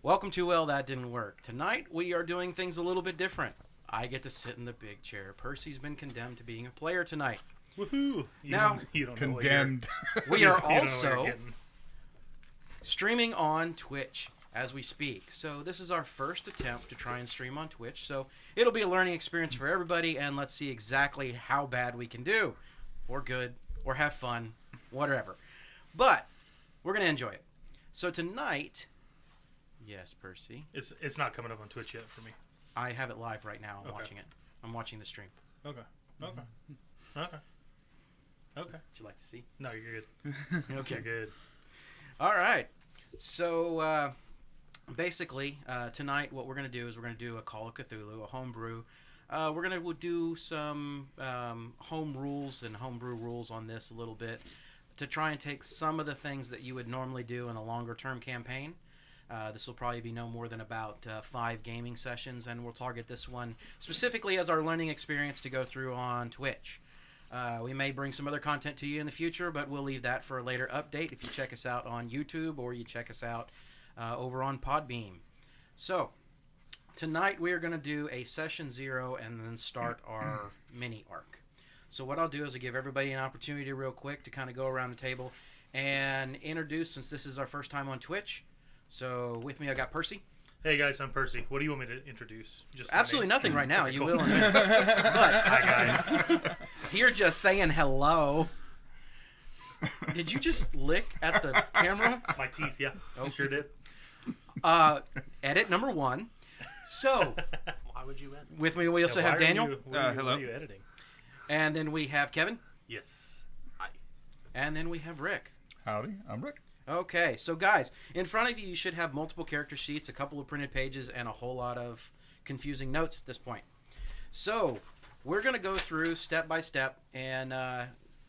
Welcome to Well, That Didn't Work. Tonight, we are doing things a little bit different. I get to sit in the big chair. Percy's been condemned to being a player tonight. Woohoo! You don't Condemned. We are you don't know what also you're getting. streaming on Twitch as we speak. So this is our first attempt to try and stream on Twitch. So it'll be a learning experience for everybody, and let's see exactly how bad we can do. Or good, or have fun, whatever. But we're going to enjoy it. So tonight... Yes, Percy. It's not coming up on Twitch yet for me. I have it live right now. I'm Okay. watching it. I'm watching the stream. Okay. Okay. Okay. Okay. Would you like to see? No, you're good. Okay. You're good. All right. So basically, tonight what we're going to do is we're going to do a Call of Cthulhu, a homebrew. We're going to do some home rules and homebrew rules on this a little bit to try and take some of the things that you would normally do in a longer-term campaign. This will probably be no more than about 5 gaming sessions, and we'll target this one specifically as our learning experience to go through on Twitch. We may bring some other content to you in the future, but we'll leave that for a later update if you check us out on YouTube or you check us out over on Podbeam. So, tonight we are going to do a session 0 and then start our mini arc. So what I'll do is I'll give everybody an opportunity real quick to kind of go around the table and introduce, since this is our first time on Twitch. So with me I got Percy. Hey guys, I'm Percy. What do you want me to introduce? Just my Absolutely name? nothing right now. Okay, You cool. will in a minute. But Hi guys. you're just saying hello. Did you just lick at the camera? My teeth, yeah. Okay. Sure did. Edit number 1. So Why would you edit? with me we also have Daniel, What hello. are you editing? and then we have Kevin, Yes. Hi. and then we have Rick. Howdy, I'm Rick. Okay, so guys, in front of you, you should have multiple character sheets, a couple of printed pages, and a whole lot of confusing notes at this point. So, we're going to go through step by step and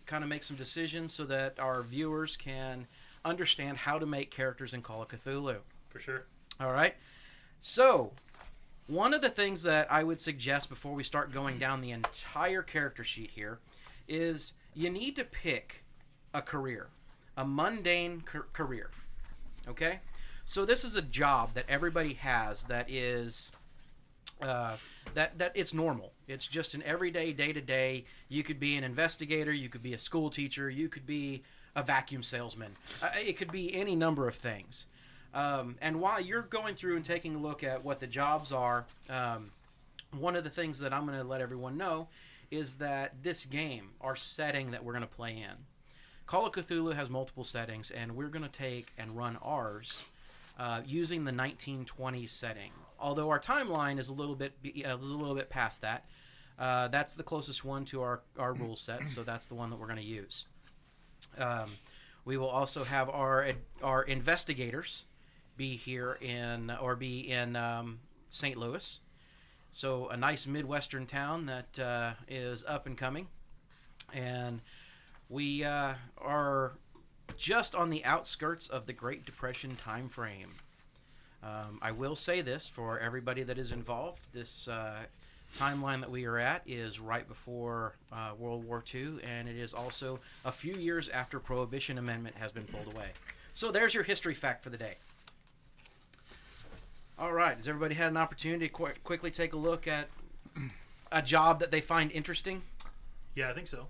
kind of make some decisions so that our viewers can understand how to make characters in Call of Cthulhu. For sure. All right? So, one of the things that I would suggest before we start going down the entire character sheet here is you need to pick a career. A mundane career, okay? So this is a job that everybody has that is, that it's normal. It's just an everyday, day-to-day. You could be an investigator, you could be a school teacher, you could be a vacuum salesman. It could be any number of things. And while you're going through and taking a look at what the jobs are, one of the things that I'm going to let everyone know is that this game, our setting that we're going to play in, Call of Cthulhu has multiple settings, and we're going to take and run ours using the 1920s setting. Although our timeline is a little bit past that. That's the closest one to our rule set, so that's the one that we're going to use. We will also have our investigators be here in St. Louis. So a nice Midwestern town that is up and coming, and we are just on the outskirts of the Great Depression time frame. I will say this for everybody that is involved. This timeline that we are at is right before World War II, and it is also a few years after Prohibition Amendment has been pulled away. So there's your history fact for the day. All right. Has everybody had an opportunity to quickly take a look at a job that they find interesting? Yeah, I think so.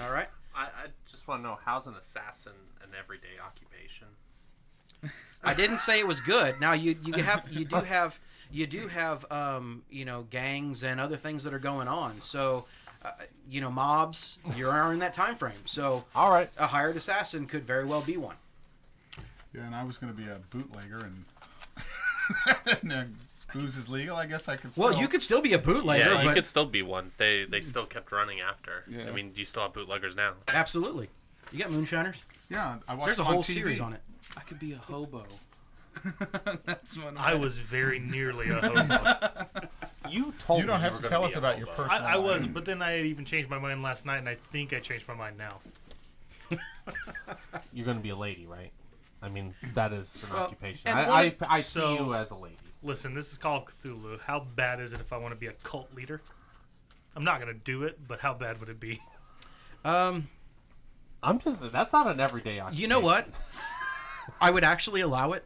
All right. I just want to know, how's an assassin an everyday occupation? I didn't say it was good. Now you do have gangs and other things that are going on. So mobs. You are in that time frame. So All right. a hired assassin could very well be one. Yeah, and I was going to be a bootlegger, and booze is legal. I guess I could still... Well, you could still be a bootlegger. Yeah, you but could still be one. They still kept running after. Yeah. I mean, do you still have bootleggers now? Absolutely. You got moonshiners. Yeah, I watched There's a them on whole TV. series on it. I could be a hobo. That's when I was very nearly a hobo. You told You don't me have were to gonna tell be us a about your hobo. personal I was, life. but then I had even changed my mind last night, and I think I changed my mind now. You're going to be a lady, right? I mean, that is an Well, occupation. and I see so- you as a lady. Listen, this is Call of Cthulhu. How bad is it if I want to be a cult leader? I'm not going to do it, but how bad would it be? That's not an everyday occupation. You know what? I would actually allow it,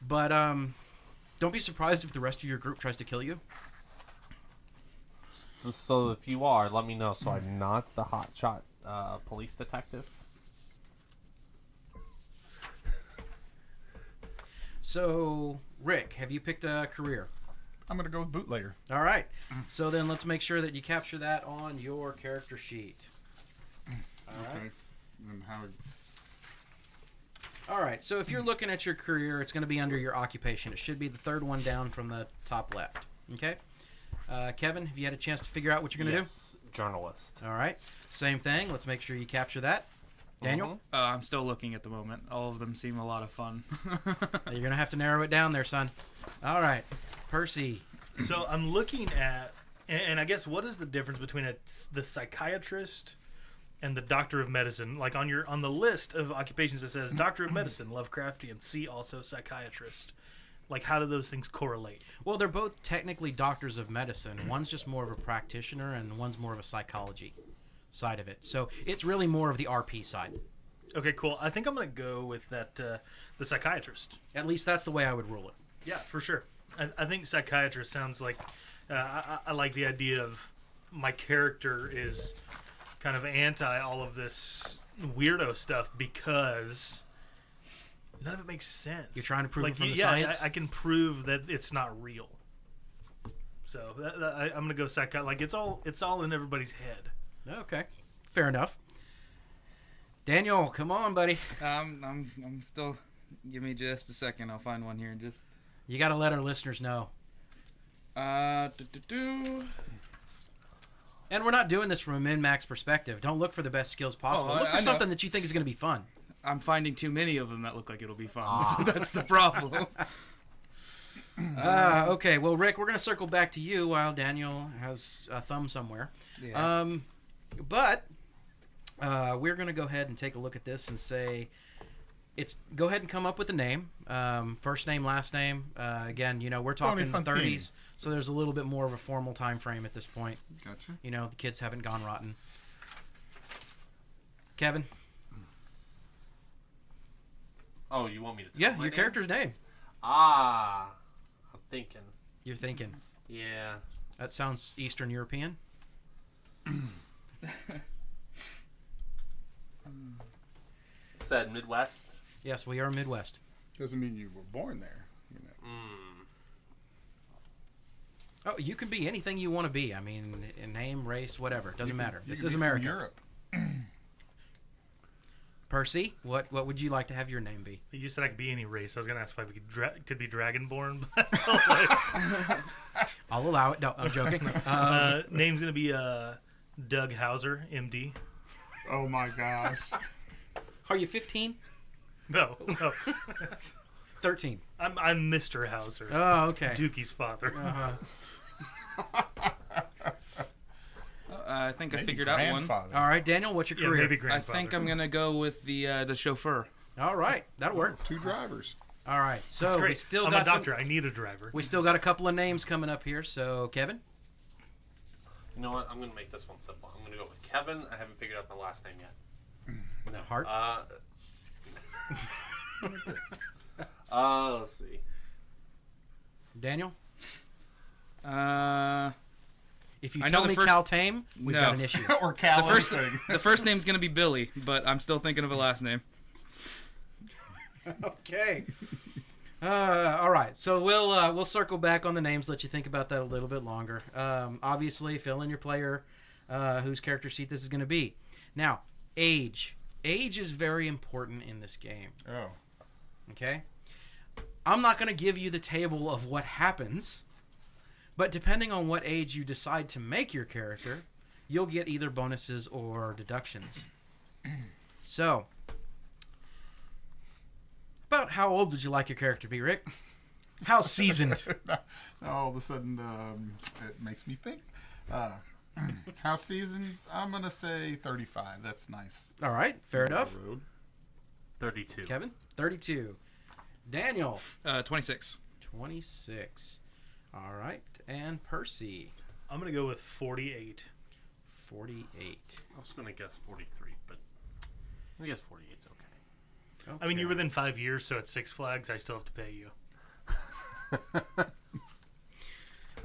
but Don't be surprised if the rest of your group tries to kill you. So if you are, let me know so I'm not the hotshot police detective. So, Rick, have you picked a career? I'm going to go with bootlegger. All right. So then let's make sure that you capture that on your character sheet. All right. Okay. And how? All right. So if you're looking at your career, it's going to be under your occupation. It should be the third one down from the top left. Okay. Kevin, have you had a chance to figure out what you're going to Yes, journalist. do? All right. Same thing. Let's make sure you capture that. Daniel, I'm still looking at the moment. All of them seem a lot of fun. you're going to have to narrow it down there, son. All right. Percy. So I'm looking at, and I guess what is the difference between the psychiatrist and the doctor of medicine? Like on the list of occupations, it says doctor of medicine, Lovecraftian. See also psychiatrist. Like, how do those things correlate? Well, they're both technically doctors of medicine. One's just more of a practitioner, and one's more of a psychology side of it. So it's really more of the RP side. Okay, cool. I think I'm going to go with that the psychiatrist. At least that's the way I would rule it. Yeah, for sure. I think psychiatrist sounds like I like the idea of my character is kind of anti all of this weirdo stuff because none of it makes sense. You're trying to prove like, it from the yeah, science? I can prove that it's not real. So I'm gonna go psychiatrist. Like it's all in everybody's head. Okay. Fair enough. Daniel, come on, buddy. I'm still. Give me just a second. I'll find one here and just. You got to let our listeners know. And we're not doing this from a min-max perspective. Don't look for the best skills possible. Look for I know. something that you think is going to be fun. I'm finding too many of them that look like it'll be fun. So that's the problem. Okay, well, Rick, we're going to circle back to you while Daniel has a thumb somewhere. Yeah. But we're going to go ahead and take a look at this and say, go ahead and come up with a name. First name, last name. Again, we're talking the 30s, so there's a little bit more of a formal time frame at this point. Gotcha. The kids haven't gone rotten. Kevin? Oh, you want me to tell Yeah, my your name? character's name. I'm thinking. You're thinking. Yeah. That sounds Eastern European. Said Midwest. Yes, we are Midwest. Doesn't mean you were born there. Oh, you can be anything you want to be. I mean, name, race, whatever. Doesn't matter. You This could is be from America. Europe. Percy, what would you like to have your name be? You said I could be any race. I was gonna ask if I could be dragonborn. I'll allow it. No, I'm joking. Name's gonna be Doug Hauser, MD. Oh my gosh. Are you 15? No. 13. I'm Mr. Hauser. Oh, okay. Dookie's father. Uh-huh. I think I Maybe figured out one. grandfather. All right, Daniel, what's your Yeah, career? maybe I grandfather. think I'm gonna go with the chauffeur. All right, that'll work. 2 drivers. All right, so That's we great. still I'm got a doctor. I need a driver. we still got a couple of names coming up here. So, Kevin, You know what? I'm going to make this one simple. I'm going to go with Kevin. I haven't figured out my last name yet. no. Hart. Let's see. Daniel, if you I tell know the me first- Cal Tame, we've No. got an issue. Or Cal. the first name's gonna be Billy, but I'm still thinking of a last name. Okay. All right. So we'll circle back on the names. Let you think about that a little bit longer. Obviously, fill in your player, whose character sheet this is going to be. Now, age. Age is very important in this game. Oh. Okay. I'm not going to give you the table of what happens, but depending on what age you decide to make your character, you'll get either bonuses or deductions. So, about how old would you like your character to be, Rick? How seasoned? All of a sudden, it makes me think. How seasoned? I'm going to say 35. That's nice. All right, fair enough. Road. 32. Kevin, 32. Daniel, 26. 26. All right, and Percy, I'm gonna go with 48. 48. I was going to guess 43, but I guess 48's okay. I mean, you're within 5 years, so at Six Flags, I still have to pay you.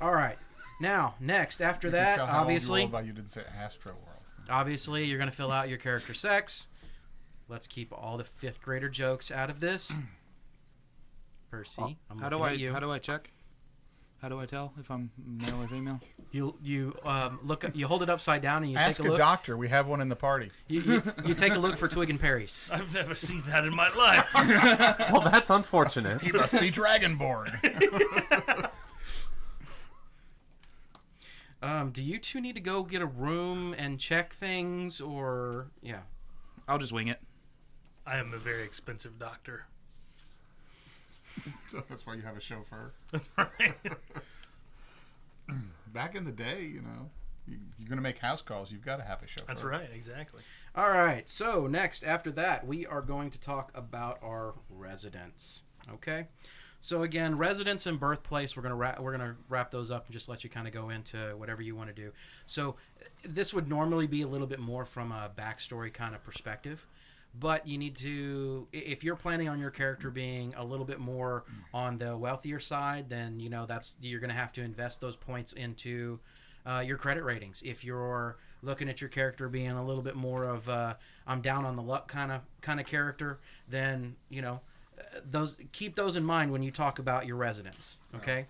All right. Now, next, after You can that, tell how old you obviously, are by you didn't say Astro World. obviously, you're going to fill out your character sex. Let's keep all the 5th grader jokes out of this. Percy, I'm How looking at you. do I check? How do I tell if I'm male or female? You hold it upside down and you Ask take a a look. doctor. We have one in the party. You take a look for twig and Perry's. I've never seen that in my life. Well, that's unfortunate. He must be Dragonborn. Do you two need to go get a room and check things, or yeah? I'll just wing it. I am a very expensive doctor. So that's why you have a chauffeur. Right. Back in the day, you're going to make house calls. You've got to have a chauffeur. That's right, exactly. All right. So next, after that, we are going to talk about our residents. Okay. So again, residence and birthplace, we're gonna wrap those up and just let you kind of go into whatever you want to do. So this would normally be a little bit more from a backstory kind of perspective, but you need to, if you're planning on your character being a little bit more on the wealthier side, then you're gonna have to invest those points into your credit ratings. If you're looking at your character being a little bit more of I'm down on the luck kind of character, then keep those in mind when you talk about your residence, okay?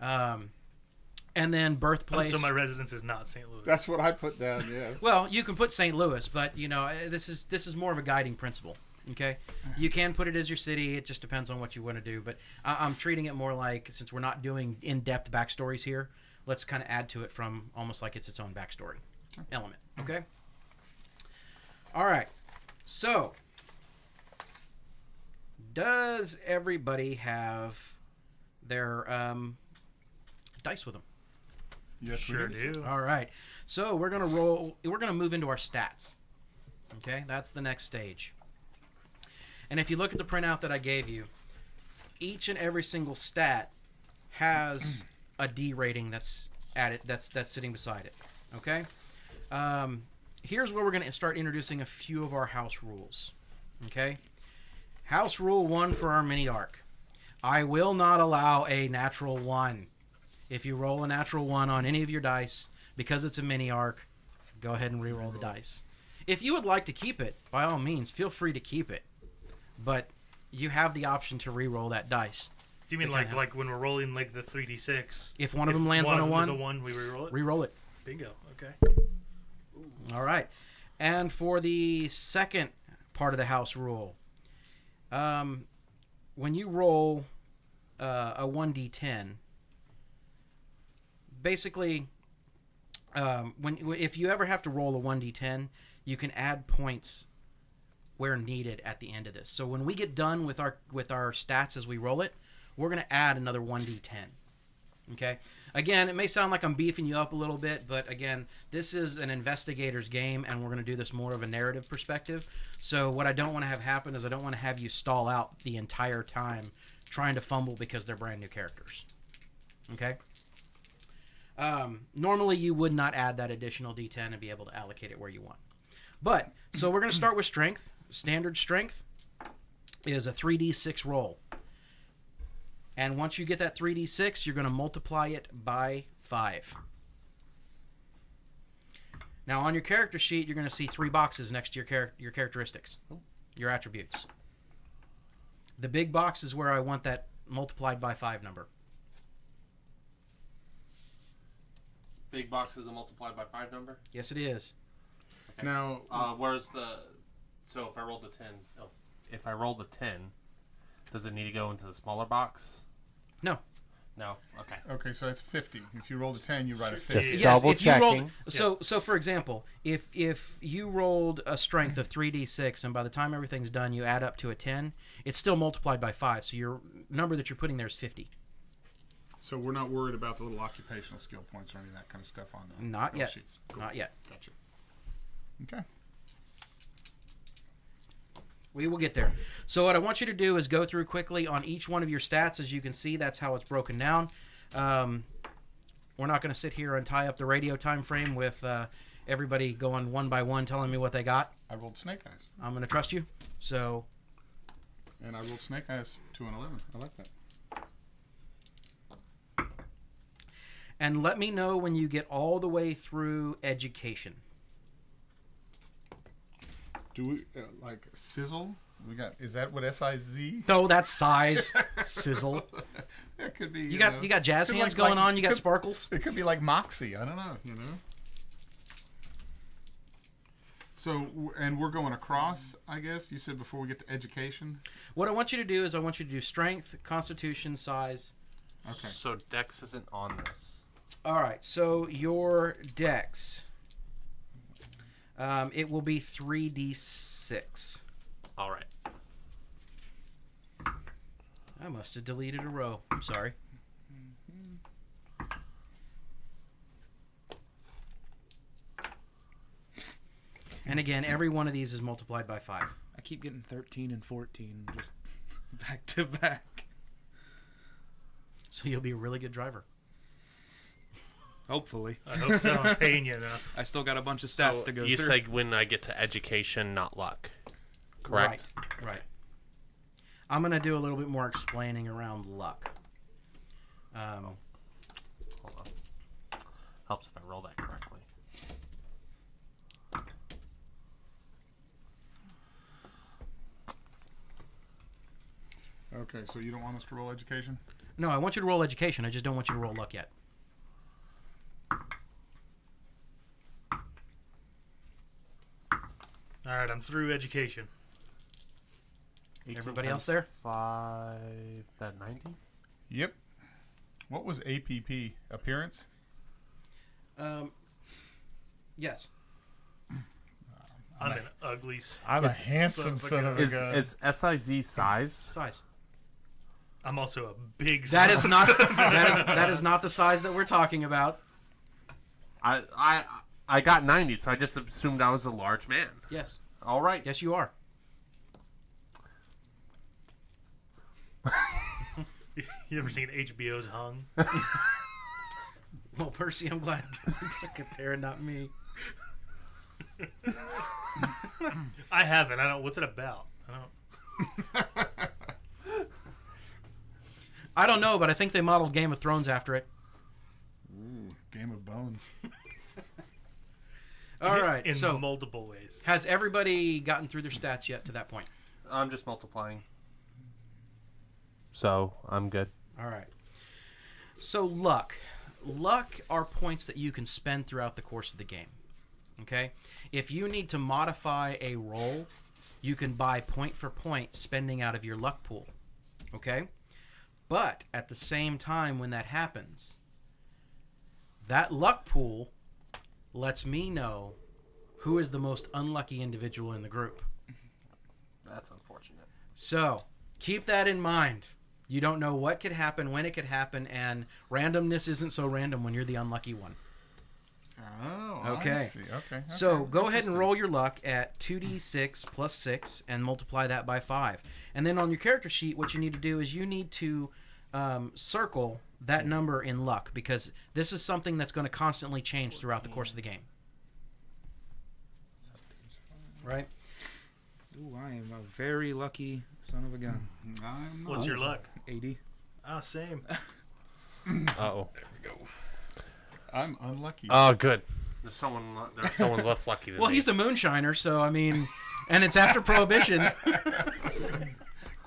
And then birthplace. So my residence is not St. Louis. That's what I put down, yes. Well, you can put St. Louis, but this is more of a guiding principle, okay? You can put it as your city. It just depends on what you want to do. But I'm treating it more like, since we're not doing in-depth backstories here, let's kind of add to it from almost like it's its own backstory element, okay? All right. So, does everybody have their dice with them? Yes, Sure we do. All right. So we're gonna roll. We're gonna move into our stats. Okay, that's the next stage. And if you look at the printout that I gave you, each and every single stat has a D rating that's added. That's sitting beside it. Okay. Here's where we're gonna start introducing a few of our house rules. Okay. House rule 1 for our mini arc. I will not allow a natural 1. If you roll a natural 1 on any of your dice, because it's a mini arc, go ahead and re-roll the dice. If you would like to keep it, by all means, feel free to keep it. But you have the option to re-roll that dice. Do you mean like when we're rolling like the 3d6? If one of them lands on a 1, is a 1, we re-roll it? re-roll it. Bingo. Okay. All right. And for the second part of the house rule, when you roll a 1d10, basically, if you ever have to roll a 1d10, you can add points where needed at the end of this. So when we get done with our stats as we roll it, we're going to add another 1d10. Okay? Again, it may sound like I'm beefing you up a little bit, but again, this is an investigator's game, and we're going to do this more of a narrative perspective. So what I don't want to have happen is I don't want to have you stall out the entire time trying to fumble because they're brand new characters. Okay? Normally, you would not add that additional D10 and be able to allocate it where you want. But, so we're going to start with strength. Standard strength is a 3d6 roll. And once you get that 3d6, you're going to multiply it by 5. Now, on your character sheet, you're going to see 3 boxes next to your characteristics, your attributes. The big box is where I want that multiplied by 5 number. Big box is a multiplied by 5 number? Yes, it is. Okay. Now, where's the... So if I rolled a 10... Oh, if I rolled a 10, does it need to go into the smaller box? No. No? Okay. okay, so that's 50. If you rolled a 10, you write a 50. Just Yes, double if you rolled, checking. so for example, if you rolled a strength of 3d6 and by the time everything's done you add up to a 10, it's still multiplied by 5. So your number that you're putting there is 50. So we're not worried about the little occupational skill points or any of that kind of stuff on the Not bill yet. sheets. Cool. Not yet. Gotcha. Okay. We will get there. So what I want you to do is go through quickly on each one of your stats. As you can see, that's how it's broken down. We're not going to sit here and tie up the radio time frame with everybody going one by one telling me what they got. I rolled snake eyes. I'm going to trust you. So And I rolled snake eyes 2 and 11. I like that. and let me know when you get all the way through education. Do we like sizzle? We got. Is that what SIZ? No, that's size. Sizzle. That could be. You got jazz could hands like- going like- on. You got could- sparkles. It could be like Moxie. I don't know. So, and we're going across, I guess. You said before we get to education. What I want you to do is I want you to do strength, constitution, size. Okay. So Dex isn't on this. All right. So your dex. It will be 3d6. All right. I must have deleted a row. I'm sorry. And again, every one of these is multiplied by 5. I keep getting 13 and 14 just back to back. So you'll be a really good driver. Hopefully. I hope so. I'm paying you enough. I still got a bunch of stats to go You through. say when I get to education, not luck. Correct? Right. I'm going to do a little bit more explaining around luck. Hold on. Helps if I roll that correctly. Okay, so you don't want us to roll education? No, I want you to roll education. I just don't want you to roll luck yet. All right, I'm through education. Everybody else there? 5, that 90? Yep. What was APP? Appearance? Yes. I'm an ugly. I'm a handsome son of a gun. Is SIZ size? Size. I'm also a big. That is son. not that is not the size that we're talking about. I got 90, so I just assumed I was a large man. Yes. All right. Yes, you are. You ever seen HBO's Hung? Well, Percy, I'm glad you took it there and not me. I haven't. I don't. What's it about? I don't. I don't know, but I think they modeled Game of Thrones after it. Ooh, Game of Bones. All right. In So, multiple ways. has everybody gotten through their stats yet to that point? I'm just multiplying. So, I'm good. All right. So, luck. Luck are points that you can spend throughout the course of the game. Okay? If you need to modify a roll, you can buy point for point spending out of your luck pool. Okay? But at the same time when that happens, that luck pool lets me know who is the most unlucky individual in the group. That's unfortunate. So, keep that in mind. You don't know what could happen, when it could happen, and randomness isn't so random when you're the unlucky one. Oh, Okay. I see. Okay. So, go ahead and Interesting. roll your luck at 2d6 plus 6 and multiply that by 5. And then on your character sheet, what you need to do is you need to circle that number in luck, because this is something that's going to constantly change throughout the course of the game. Right? Ooh, I am a very lucky son of a gun. I'm not. What's your luck? 80. Ah, same. Uh-oh. I'm unlucky. Oh, good. There's someone less lucky than Well, me. he's a moonshiner, so, I mean, and it's after Prohibition.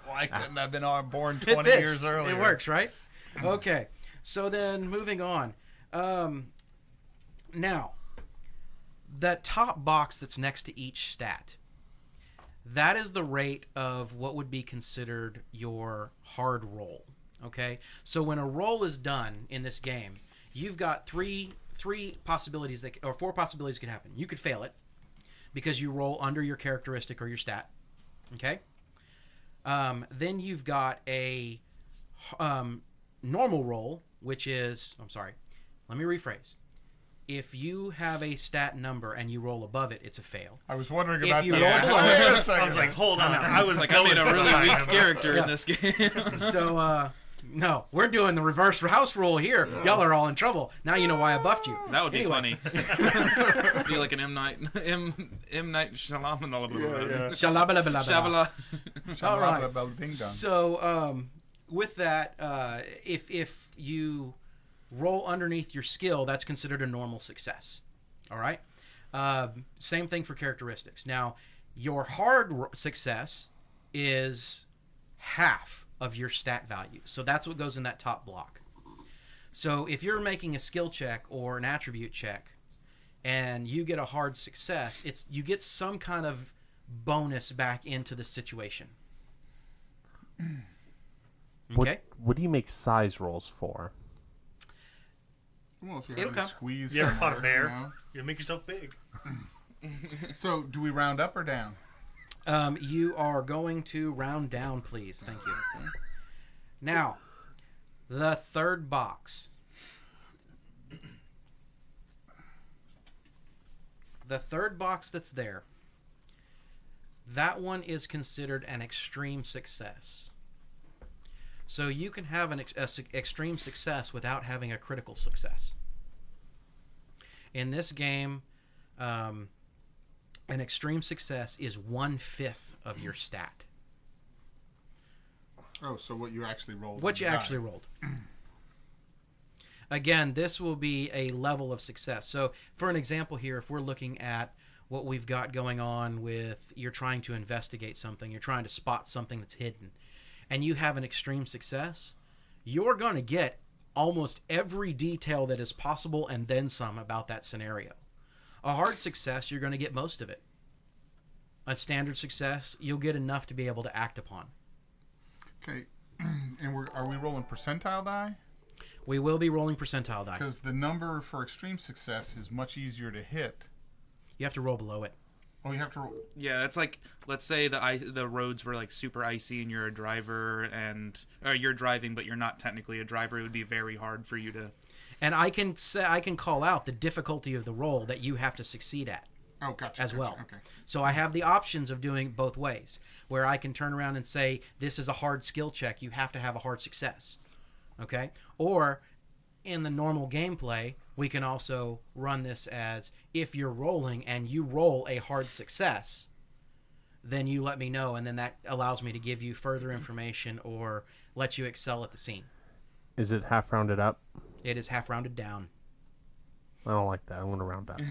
Why couldn't I have been born It 20 fits. years earlier? It works, right? Okay. So then, moving on. Now, that top box that's next to each stat, that is the rate of what would be considered your hard roll. Okay? So when a roll is done in this game, you've got three possibilities or 4 possibilities can happen. You could fail it because you roll under your characteristic or your stat. Okay? Then you've got a normal roll, which is... I'm sorry. Let me rephrase. If you have a stat number and you roll above it, it's a fail. I was wondering If about you that. roll below Wait a it- second. I was like, hold on. I was Like, I made a really going weak character in this game. So, no, we're doing the reverse house rule here. Y'all are all in trouble. Now you know why I buffed you. That would be Anyway. funny. Be like an M. Night Shyamalan. Yeah. Shalabalabalabala. Shabala. All right. Ding dong. So, with that, if you roll underneath your skill, that's considered a normal success. All right? Same thing for characteristics. Now, your hard success is half of your stat value. So that's what goes in that top block. So if you're making a skill check or an attribute check and you get a hard success, you get some kind of bonus back into the situation. Okay? What do you make size rolls for? Well, if you're It'll having to come. squeeze You ever fought a somewhere, bear? You make yourself big. So, do we round up or down? You are going to round down, please. Thank you. Now, the third box. The third box that's there, that one is considered an extreme success. So you can have an extreme success without having a critical success. In this game, an extreme success is 1/5 of your stat. Oh, so what you actually rolled. What you actually rolled. Again, this will be a level of success. So, for an example here, if we're looking at what we've got going on with you're trying to investigate something, you're trying to spot something that's hidden, and you have an extreme success, you're going to get almost every detail that is possible and then some about that scenario. A hard success, you're going to get most of it. A standard success, you'll get enough to be able to act upon. Okay, and are we rolling percentile die? We will be rolling percentile die. Because the number for extreme success is much easier to hit. You have to roll below it. Oh, you have to roll. Yeah, it's like, let's say the roads were like super icy and you're a driver or you're driving but you're not technically a driver. It would be very hard for you to. And I can call out the difficulty of the roll that you have to succeed at Oh, gotcha. as well. Okay. So I have the options of doing both ways, where I can turn around and say, this is a hard skill check. You have to have a hard success. Okay? Or in the normal gameplay, we can also run this as if you're rolling and you roll a hard success, then you let me know, and then that allows me to give you further information or let you excel at the scene. Is it half rounded up? It is half rounded down. I don't like that. I want to round up.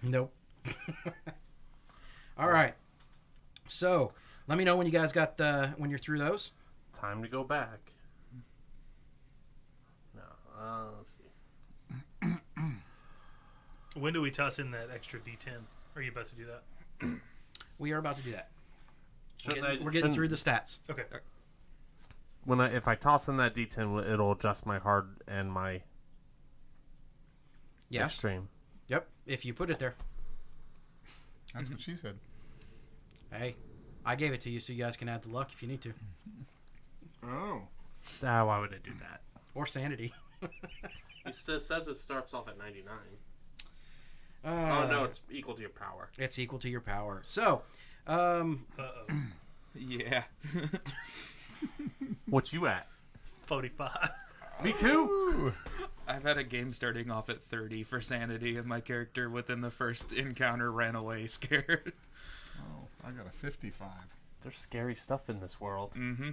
Nope. All right. So let me know when you guys when you're through those. Time to go back. No, let's see. When do we toss in that extra D10? Are you about to do that? We are about to do that. Shouldn't We're getting through the stats. Okay. If I toss in that D10, it'll adjust my hard and my Yes. extreme. Yep. If you put it there. That's what she said. Hey, I gave it to you so you guys can add the luck if you need to. Oh. Why would I do that? Or sanity. It says it starts off at 99. Oh, no, it's equal to your power. It's equal to your power. So, Uh-oh. Yeah. What you at? 45. Me too. I've had a game starting off at 30 for sanity, and my character within the first encounter ran away scared. Oh, I got a 55. There's scary stuff in this world. Mm-hmm.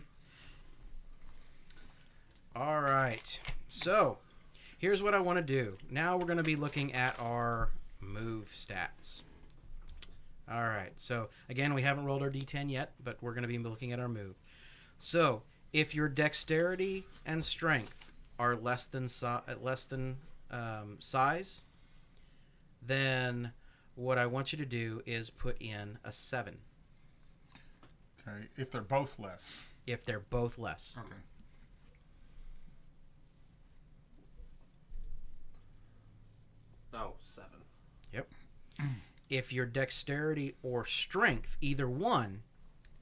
all right. So, here's what I want to do. Now we're going to be looking at our move stats. All right. So, again, we haven't rolled our D10 yet, but we're going to be looking at our move. So, if your dexterity and strength are less than size, then what I want you to do is put in a 7. Okay, if they're both less. If they're both less. Okay. Oh, 7. Yep. If your dexterity or strength, either one,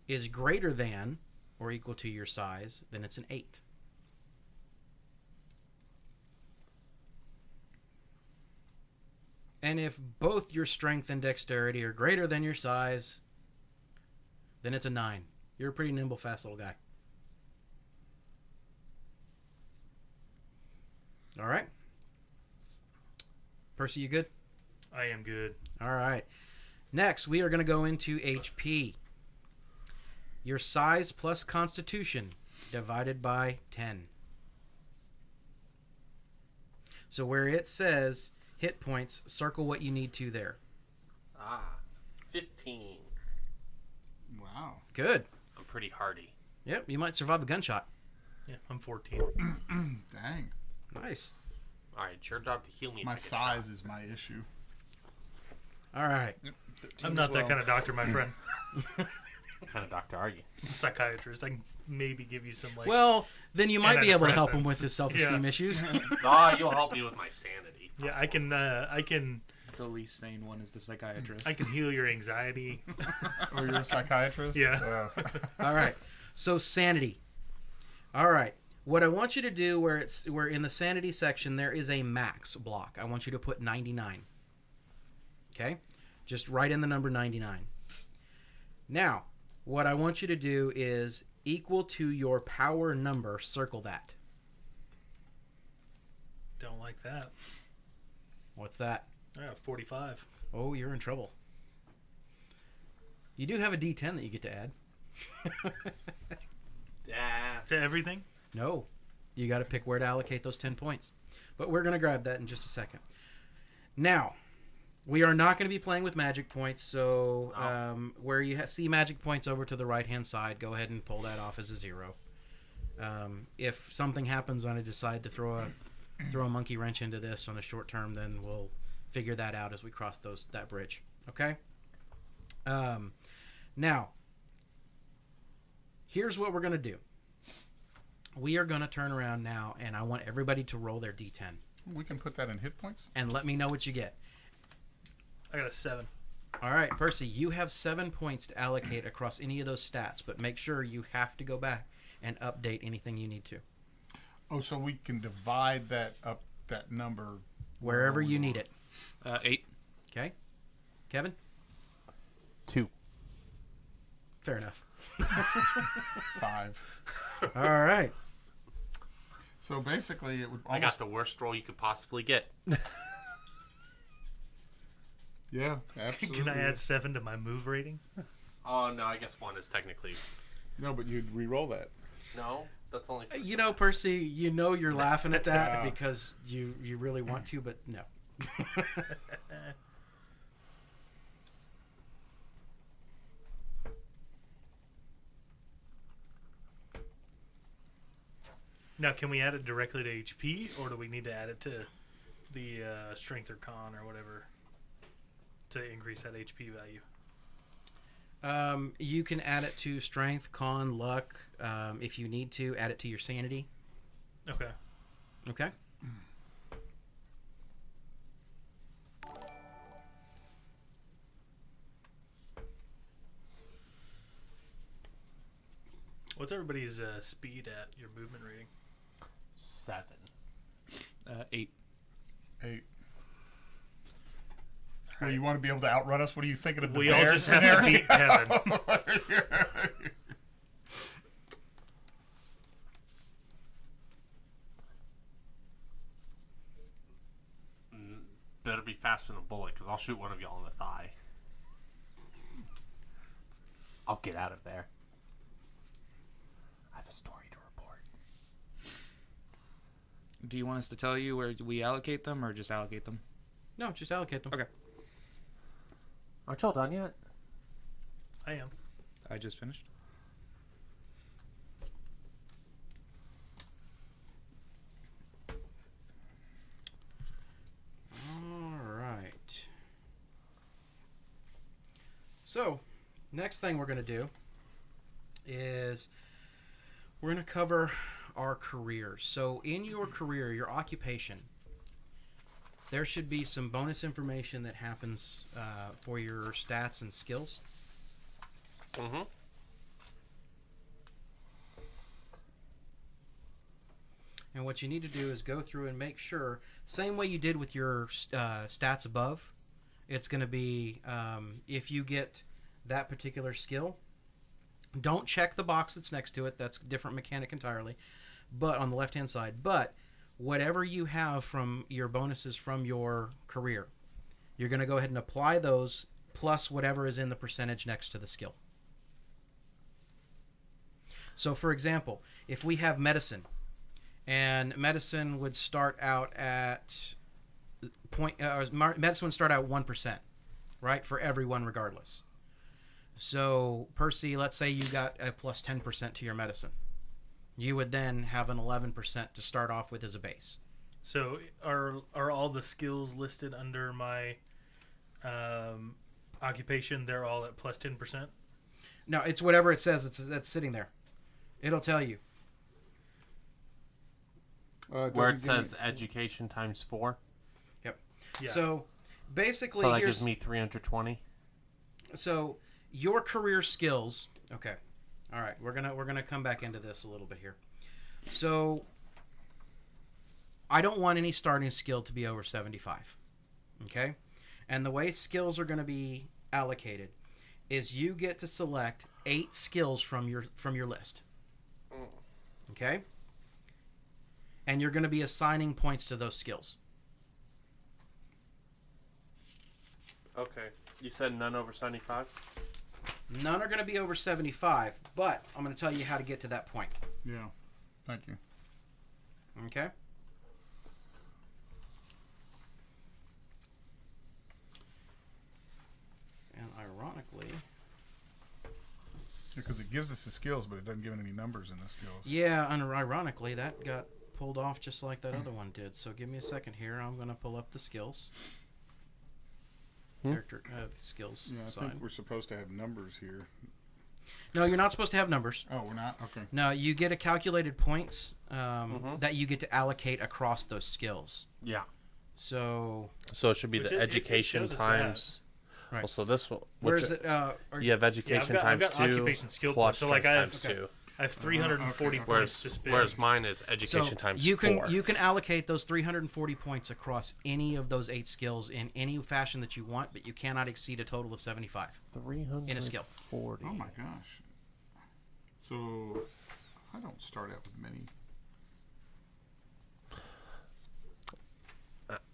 is greater than or equal to your size, then it's an 8. And if both your strength and dexterity are greater than your size, then it's a 9. You're a pretty nimble, fast little guy. All right. Percy, you good? I am good. All right. Next, we are going to go into HP. Your size plus constitution divided by 10. So where it says hit points, circle what you need to there. 15. Wow. Good. I'm pretty hardy. Yep, you might survive a gunshot. Yeah, I'm 14. Dang. Nice. All right, it's your job to heal me. My if I get shot. size is my issue. All right. I'm not that kind of doctor, my friend. What kind of doctor are you? Psychiatrist. I can maybe give you some, like... Well, then you might be able to help him antidepressants. with his self-esteem Yeah. issues. Nah, you'll help me with my sanity. Yeah, I can The least sane one is the psychiatrist. I can heal your anxiety. Or you're a psychiatrist? Yeah. All right. So sanity. All right. What I want you to do, where in the sanity section, there is a max block. I want you to put 99. Okay? Just write in the number 99. Now, what I want you to do is equal to your power number, circle that. Don't like that. What's that? I got 45. Oh, you're in trouble. You do have a D10 that you get to add. To everything? No. You got to pick where to allocate those 10 points. But we're going to grab that in just a second. Now, we are not going to be playing with magic points, so where you see magic points over to the right-hand side, go ahead and pull that off as a 0. If something happens and I decide to throw a monkey wrench into this on a short term, then we'll figure that out as we cross that bridge. Okay? Now, here's what we're going to do. We are going to turn around now, and I want everybody to roll their D10. We can put that in hit points? And let me know what you get. I got a 7. All right, Percy, you have 7 points to allocate across any of those stats, but make sure you have to go back and update anything you need to. Oh, so we can divide that number Wherever you need it. 8. Okay? Kevin? 2. Fair enough. 5. All right. So basically, it would I almost... got the worst roll you could possibly get. Yeah, absolutely. Can I add 7 to my move rating? Oh, no, I guess 1 is technically... No, but you'd re-roll that. No, that's only... for You know, stats. Percy, you know you're laughing at that Yeah. because you really want to, but no. Now, can we add it directly to HP, or do we need to add it to the strength or con or whatever to increase that HP value? You can add it to strength, con, luck. If you need to, add it to your sanity. Okay. Okay? What's everybody's speed at your movement rating? 7. 8. 8. Well, you want to be able to outrun us? What are you thinking of the We all bear just have to scenario? beat Kevin. Better be faster than a bullet, because I'll shoot one of y'all in the thigh. I'll get out of there. I have a story to report. Do you want us to tell you where we allocate them, or just allocate them? No, just allocate them. Okay. Aren't y'all done yet? I am. I just finished. All right. So, next thing we're going to do is we're going to cover our careers. So, in your career, your occupation, there should be some bonus information that happens for your stats and skills. Mm-hmm. And what you need to do is go through and make sure, same way you did with your stats above, it's going to be if you get that particular skill, don't check the box that's next to it. That's a different mechanic entirely. But on the left-hand side, but whatever you have from your bonuses from your career, you're going to go ahead and apply those plus whatever is in the percentage next to the skill. So, for example, if we have medicine and medicine would start out at medicine would start out 1%, right, for everyone regardless. So Percy, let's say you got a plus 10% to your medicine. You would then have an 11% to start off with as a base. So are all the skills listed under my occupation? They're all at plus 10%. No, it's whatever it says that's sitting there. It'll tell you. Where it says education times 4. Yep. Yeah. So basically, So that gives me 320. So your career skills. Okay. All right. We're gonna come back into this a little bit here. So I don't want any starting skill to be over 75. Okay. And the way skills are going to be allocated is you get to select 8 skills from your list. Okay. And you're going to be assigning points to those skills. Okay. You said none over 75? None are going to be over 75, but I'm going to tell you how to get to that point. Yeah. Thank you. Okay? And ironically... Because it gives us the skills, but it doesn't give any numbers in the skills. Yeah, and ironically, that got pulled off just like that other one did. So give me a second here. I'm going to pull up the skills. Character skills Yeah, I side. think we're supposed to have numbers here. No, you're not supposed to have numbers. Oh, we're not? Okay. No, you get a calculated points that you get to allocate across those skills. Yeah. So So it should be Which the it education shows us times. Right. Also, this one. where is it? You have education I've got times 2 occupation skill plus points. So like strength I have times 2. I have 340 okay. points to spend. Whereas mine is So education times you can 4. you can allocate those 340 points across any of those 8 skills in any fashion that you want, but you cannot exceed a total of 75 in a skill. 340. Oh, my gosh. So, I don't start out with many.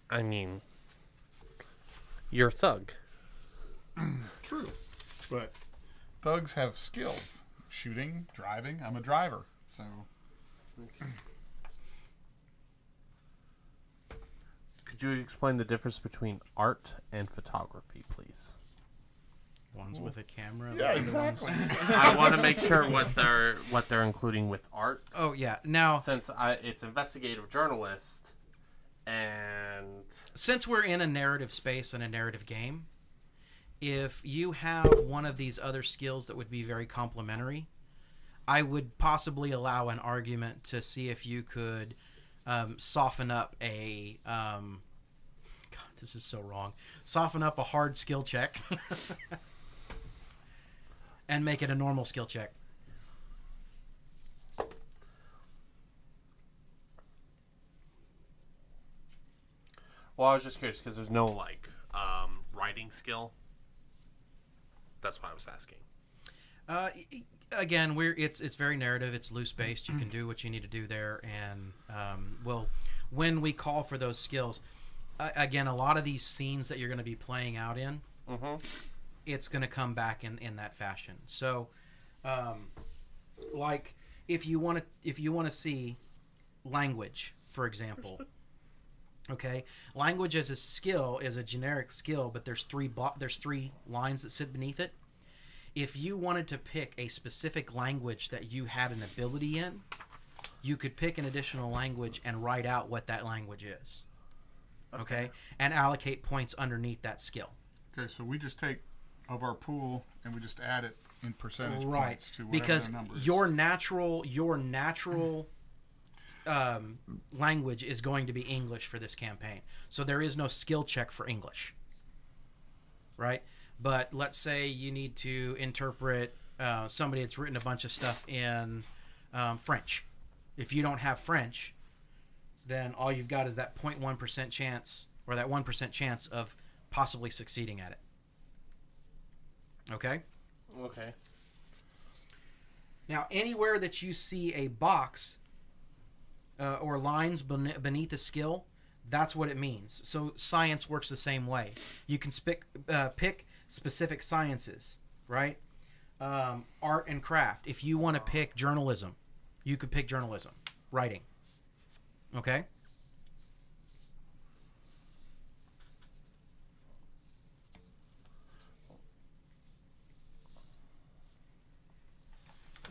I mean, you're a thug. True. But thugs have skills. Shooting, driving. I'm a driver. So, Could you explain the difference between art and photography, please? One's with a camera. yeah, the other one's- exactly. I want to make sure what they're including with art, Oh yeah. Now, since it's investigative journalist, and since we're in a narrative space and a narrative game, if you have one of these other skills that would be very complementary, I would possibly allow an argument to see if you could soften up a God, this is so wrong. Soften up a hard skill check and make it a normal skill check. well, I was just curious because there's no writing skill. That's why I was asking. Again, it's very narrative. It's loose based. You can do what you need to do there, and when we call for those skills, again, a lot of these scenes that you're going to be playing out in, it's going to come back in that fashion. So, like if you want to see language, for example. Okay, language as a skill is a generic skill, but there's three lines that sit beneath it. If you wanted to pick a specific language that you had an ability in, you could pick an additional language and write out what that language is. Okay, and allocate points underneath that skill. Okay, so we just take of our pool and we just add it in percentage Right, points to whatever because the number is. your natural language is going to be English for this campaign. So there is no skill check for English. Right? But let's say you need to interpret somebody that's written a bunch of stuff in French. If you don't have French, then all you've got is that 0.1% chance, or that 1% chance of possibly succeeding at it. Okay? Okay. Now, anywhere that you see a box or lines beneath a skill, that's what it means. So science works the same way. You can pick specific sciences, right? Art and craft. If you want to pick journalism, you could pick journalism, writing. Okay.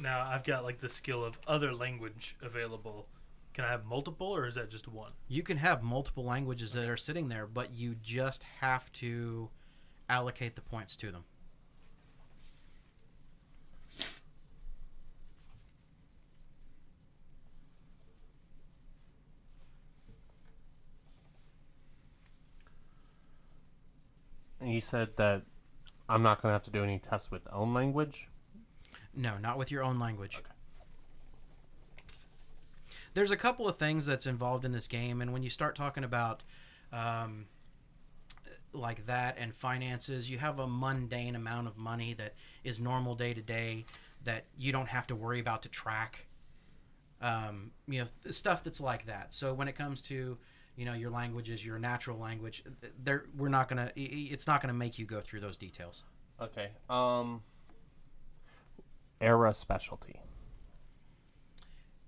Now I've got like the skill of other language available. Can I have multiple, or is that just one? You can have multiple languages that are sitting there, but you just have to allocate the points to them. And you said that I'm not going to have to do any tests with own language? No, not with your own language. Okay. There's a couple of things that's involved in this game, and when you start talking about like that and finances, you have a mundane amount of money that is normal day to day that you don't have to worry about to track. Stuff that's like that. So when it comes to your languages, your natural language, it's not gonna make you go through those details. Okay. Era specialty.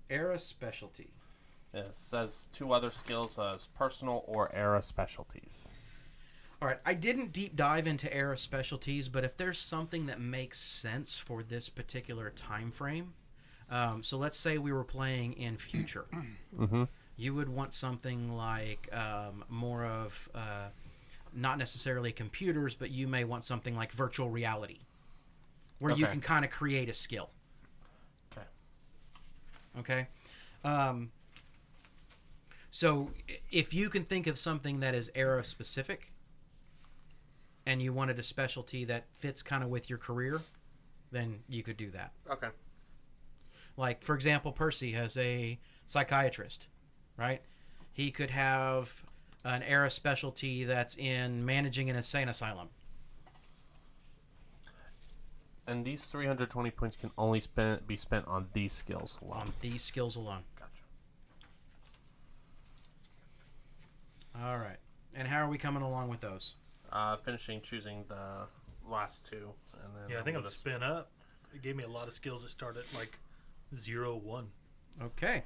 Era specialty. It says 2 other skills as personal or era specialties. All right, I didn't deep dive into era specialties, but if there's something that makes sense for this particular time frame, so let's say we were playing in future. Mm-hmm. You would want something like more of not necessarily computers, but you may want something like virtual reality, where you Okay. can kind of create a skill. Okay. Okay. So if you can think of something that is era specific, and you wanted a specialty that fits kind of with your career, then you could do that. Okay. Like, for example, Percy has a psychiatrist, right? He could have an era specialty that's in managing an insane asylum. And these 320 points can only be spent on these skills alone. On these skills alone. Gotcha. All right. And how are we coming along with those? Finishing choosing the last 2. And then Yeah, I think I'm just spin up. It gave me a lot of skills that start at like 0, 1. Okay.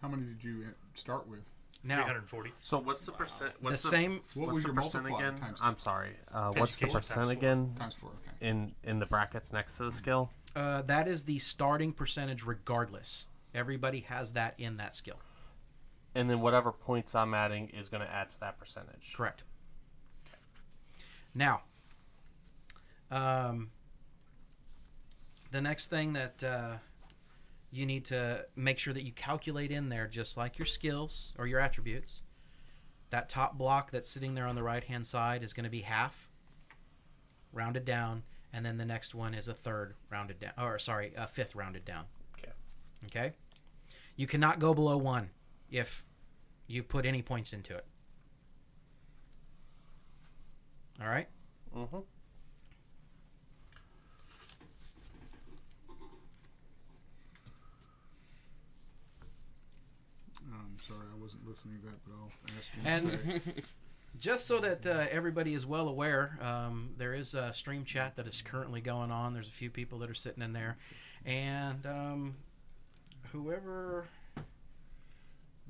How many did you start with? Now, 340. So what's the percent? What's the same... What What's was the your percent multiplier again? times? I'm sorry. What's the Education percent times 4. again Times 4, okay. in the brackets next to the skill? that is the starting percentage regardless. Everybody has that in that skill. And then whatever points I'm adding is going to add to that percentage. Correct. Now, the next thing that you need to make sure that you calculate in there, just like your skills or your attributes, that top block that's sitting there on the right-hand side is going to be half, rounded down, and then the next one is a third rounded down, a fifth rounded down. Okay. Okay? You cannot go below 1 if you put any points into it. All right? Mm-hmm. I'm sorry, I wasn't listening to that, but I'll ask you. And just so that everybody is well aware, there is a stream chat that is currently going on. There's a few people that are sitting in there. And whoever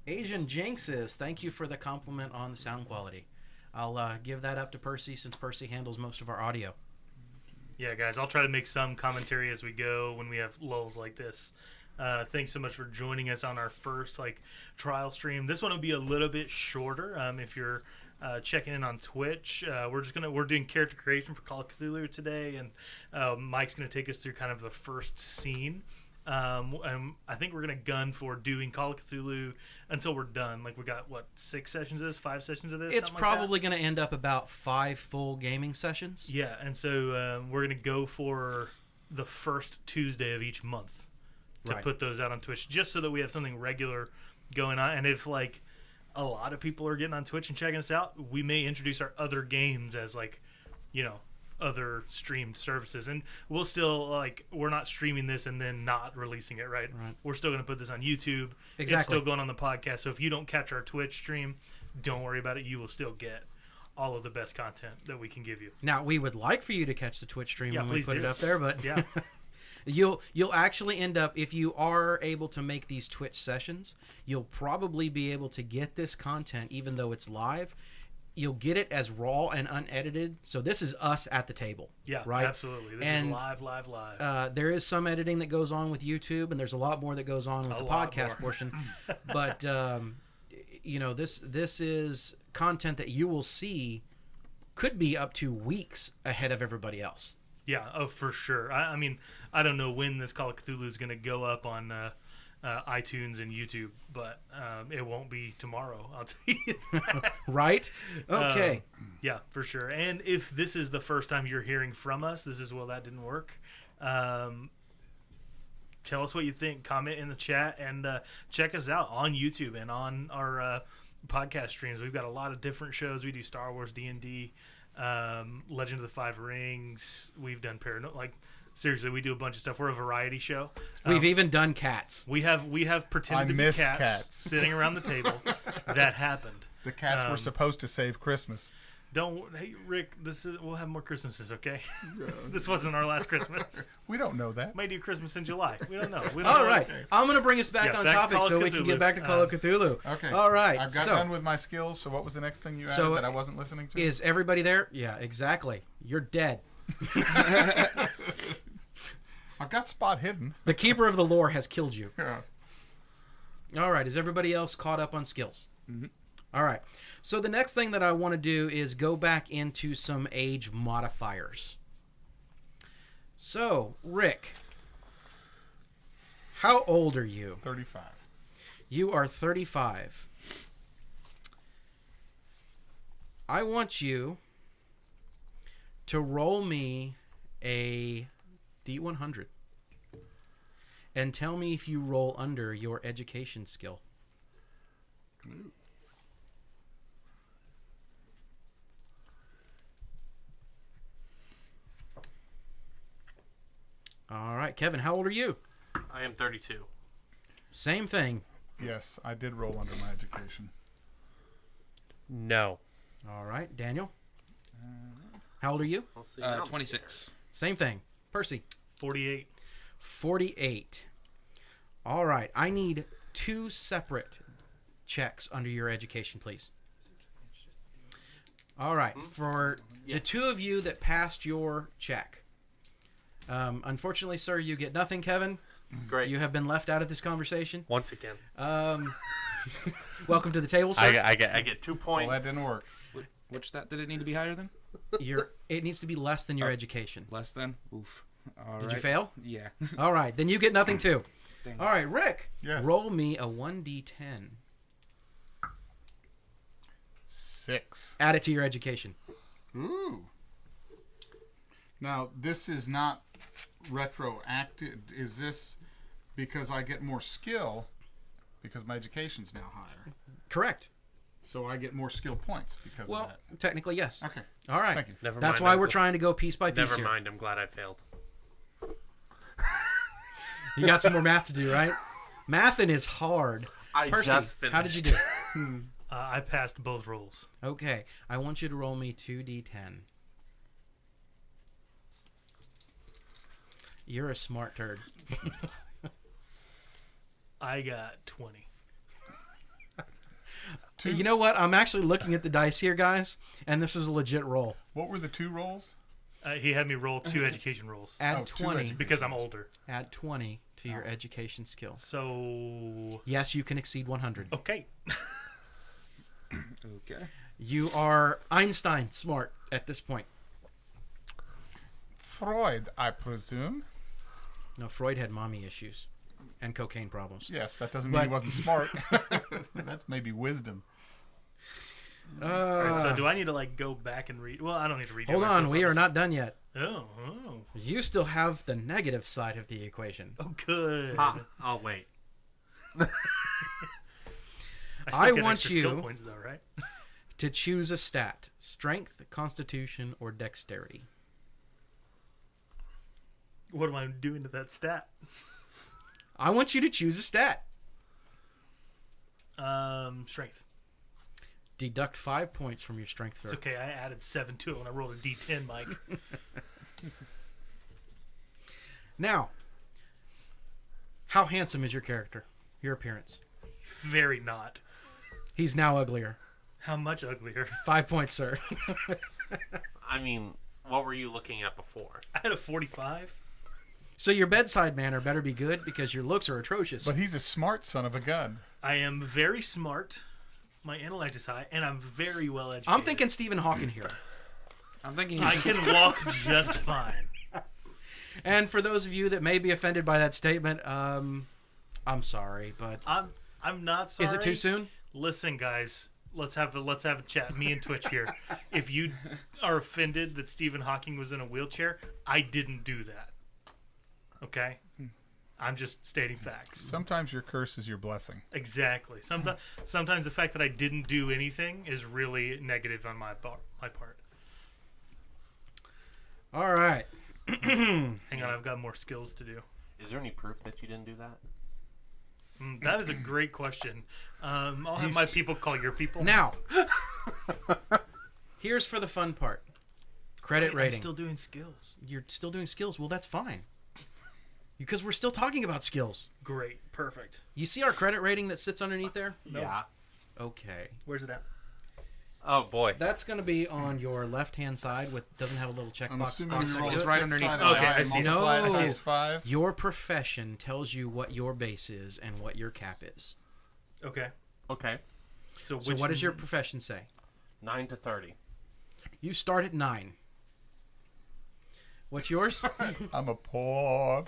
Asian Jinx is, thank you for the compliment on the sound quality. I'll give that up to Percy since Percy handles most of our audio. Yeah, guys, I'll try to make some commentary as we go when we have lulls like this. Thanks so much for joining us on our first trial stream. This one will be a little bit shorter. If you're checking in on Twitch, we're doing character creation for Call of Cthulhu today, and Mike's gonna take us through kind of the first scene. And I think we're gonna gun for doing Call of Cthulhu until we're done. We got 5 sessions of this? It's probably going to end up about 5 full gaming sessions. Yeah, and so we're gonna go for the first Tuesday of each month to Right. put those out on Twitch, just so that we have something regular going on. And if a lot of people are getting on Twitch and checking us out, we may introduce our other games as other streamed services, and we'll still we're not streaming this and then not releasing it, right? We're still going to put this on YouTube. It's Exactly. still going on the podcast, so if you don't catch our Twitch stream, don't worry about it. You will still get all of the best content that we can give you. Now, we would like for you to catch the Twitch stream Yeah, when we please put do. it up there, but Yeah. You'll actually end up, if you are able to make these Twitch sessions, you'll probably be able to get this content even though it's live. You'll get it as raw and unedited. So this is us at the table. Yeah, right? absolutely. This And, is live. There is some editing that goes on with YouTube, and there's a lot more that goes on with the podcast portion. But this is content that you will see could be up to weeks ahead of everybody else. Yeah, oh, for sure. I mean, I don't know when this Call of Cthulhu is going to go up on iTunes and YouTube, but it won't be tomorrow. I'll tell you that. Right? Okay. Yeah, for sure. And if this is the first time you're hearing from us, this is, well, that didn't work. Tell us what you think. Comment in the chat, and check us out on YouTube and on our podcast streams. We've got a lot of different shows. We do Star Wars, D&D, Legend of the Five Rings. We've done seriously, we do a bunch of stuff. We're a variety show. We've even done cats. We have pretended to be cats sitting around the table. That happened. The cats were supposed to save Christmas. Hey Rick, we'll have more Christmases, okay? This wasn't our last Christmas. We don't know that. May do Christmas in July. We don't know. All right. I'm going to bring us back on back to topic Call of so we can Cthulhu. get back to Call of Cthulhu. Okay. All right. I've got done with my skills. So what was the next thing you added that I wasn't listening to? Is everybody there? Yeah, exactly. You're dead. I've got spot hidden. The keeper of the lore has killed you. Yeah. All right. Is everybody else caught up on skills? Mm-hmm. All right. So the next thing that I want to do is go back into some age modifiers. So, Rick, how old are you? 35. You are 35. I want you to roll me a D100 and tell me if you roll under your education skill. Ooh. All right, Kevin, how old are you? I am 32. Same thing. Yes, I did roll under my education. No. All right, Daniel. How old are you? I'll see. 26. Same thing. Percy. 48. 48. All right, I need 2 separate checks under your education, please. All right, for the 2 of you that passed your check. Unfortunately, sir, you get nothing, Kevin. Great. You have been left out of this conversation. Once again. Welcome to the table, sir. I get 2 points. Well, that didn't work. Which stat did it need to be higher than? It needs to be less than your education. Less than? Oof. All Did right. you fail? Yeah. All right, then you get nothing too. Dang. All right, Rick. Yes. Roll me a 1d10. 6. Add it to your education. Ooh. Now, this is not retroactive. Is this because I get more skill because my education's now higher? Correct. So I get more skill points because of that. Technically, yes. Okay. All right. Thank you. Never That's mind, why I'm we're gl- trying to go piece by piece Never here. mind. I'm glad I failed. You got some more math to do, right? Mathing is hard. I Percy, just finished. how did you do? I passed both rolls. Okay, I want you to roll me 2d10. You're a smart turd. I got 20. You know what? I'm actually looking at the dice here, guys, and this is a legit roll. What were the 2 rolls? He had me roll 2 education rolls Add 2 20. education. because I'm older. Add 20 to your education skill. So, Yes, you can exceed 100. okay. Okay. You are Einstein smart at this point. Freud, I presume. No, Freud had mommy issues and cocaine problems. Yes, that doesn't mean he But- wasn't smart. That's maybe wisdom. All right, so do I need to go back and read? Well, I don't need to read. Hold on, we are not done yet. Oh, You still have the negative side of the equation. oh, good. I'll wait. I still get want extra skill you- points though, right? To choose a stat: strength, constitution, or dexterity. What am I doing to that stat? I want you to choose a stat. Strength. Deduct 5 points from your strength, sir. It's okay. I added 7 to it when I rolled a D10, Mike. Now, How handsome is your character? Your appearance? Very not. He's now uglier. How much uglier? 5 points, sir. I mean, what were you looking at before? I had a 45. So your bedside manner better be good because your looks are atrocious. But he's a smart son of a gun. I am very smart. My intellect is high, and I'm very well educated. I'm thinking Stephen Hawking here. I'm thinking I he's can walk just fine. And for those of you that may be offended by that statement, I'm sorry, but I'm not sorry. is it too soon? Listen, guys, let's have a chat. Me and Twitch here. If you are offended that Stephen Hawking was in a wheelchair, I didn't do that. Okay, I'm just stating facts. Sometimes your curse is your blessing. Exactly. Sometimes the fact that I didn't do anything is really negative on my part. All right. Hang on, I've got more skills to do. Is there any proof that you didn't do that? That is a great question. I'll have my people call your people. Now, here's for the fun part. Credit I'm rating. still doing skills. You're still doing skills. Well, that's fine. Because we're still talking about skills. Great. Perfect. You see our credit rating that sits underneath there? Yeah. Okay. Where's it at? Oh boy. That's going to be on your left-hand side with doesn't have a little I'm checkbox assuming box you next roll to It's it. right underneath. Okay, I see. Multiply it No. times 5. Your profession tells you what your base is and what your cap is. Okay. Okay. So So what does your profession say? 9 to 30. You start at 9. What's yours? I'm a poor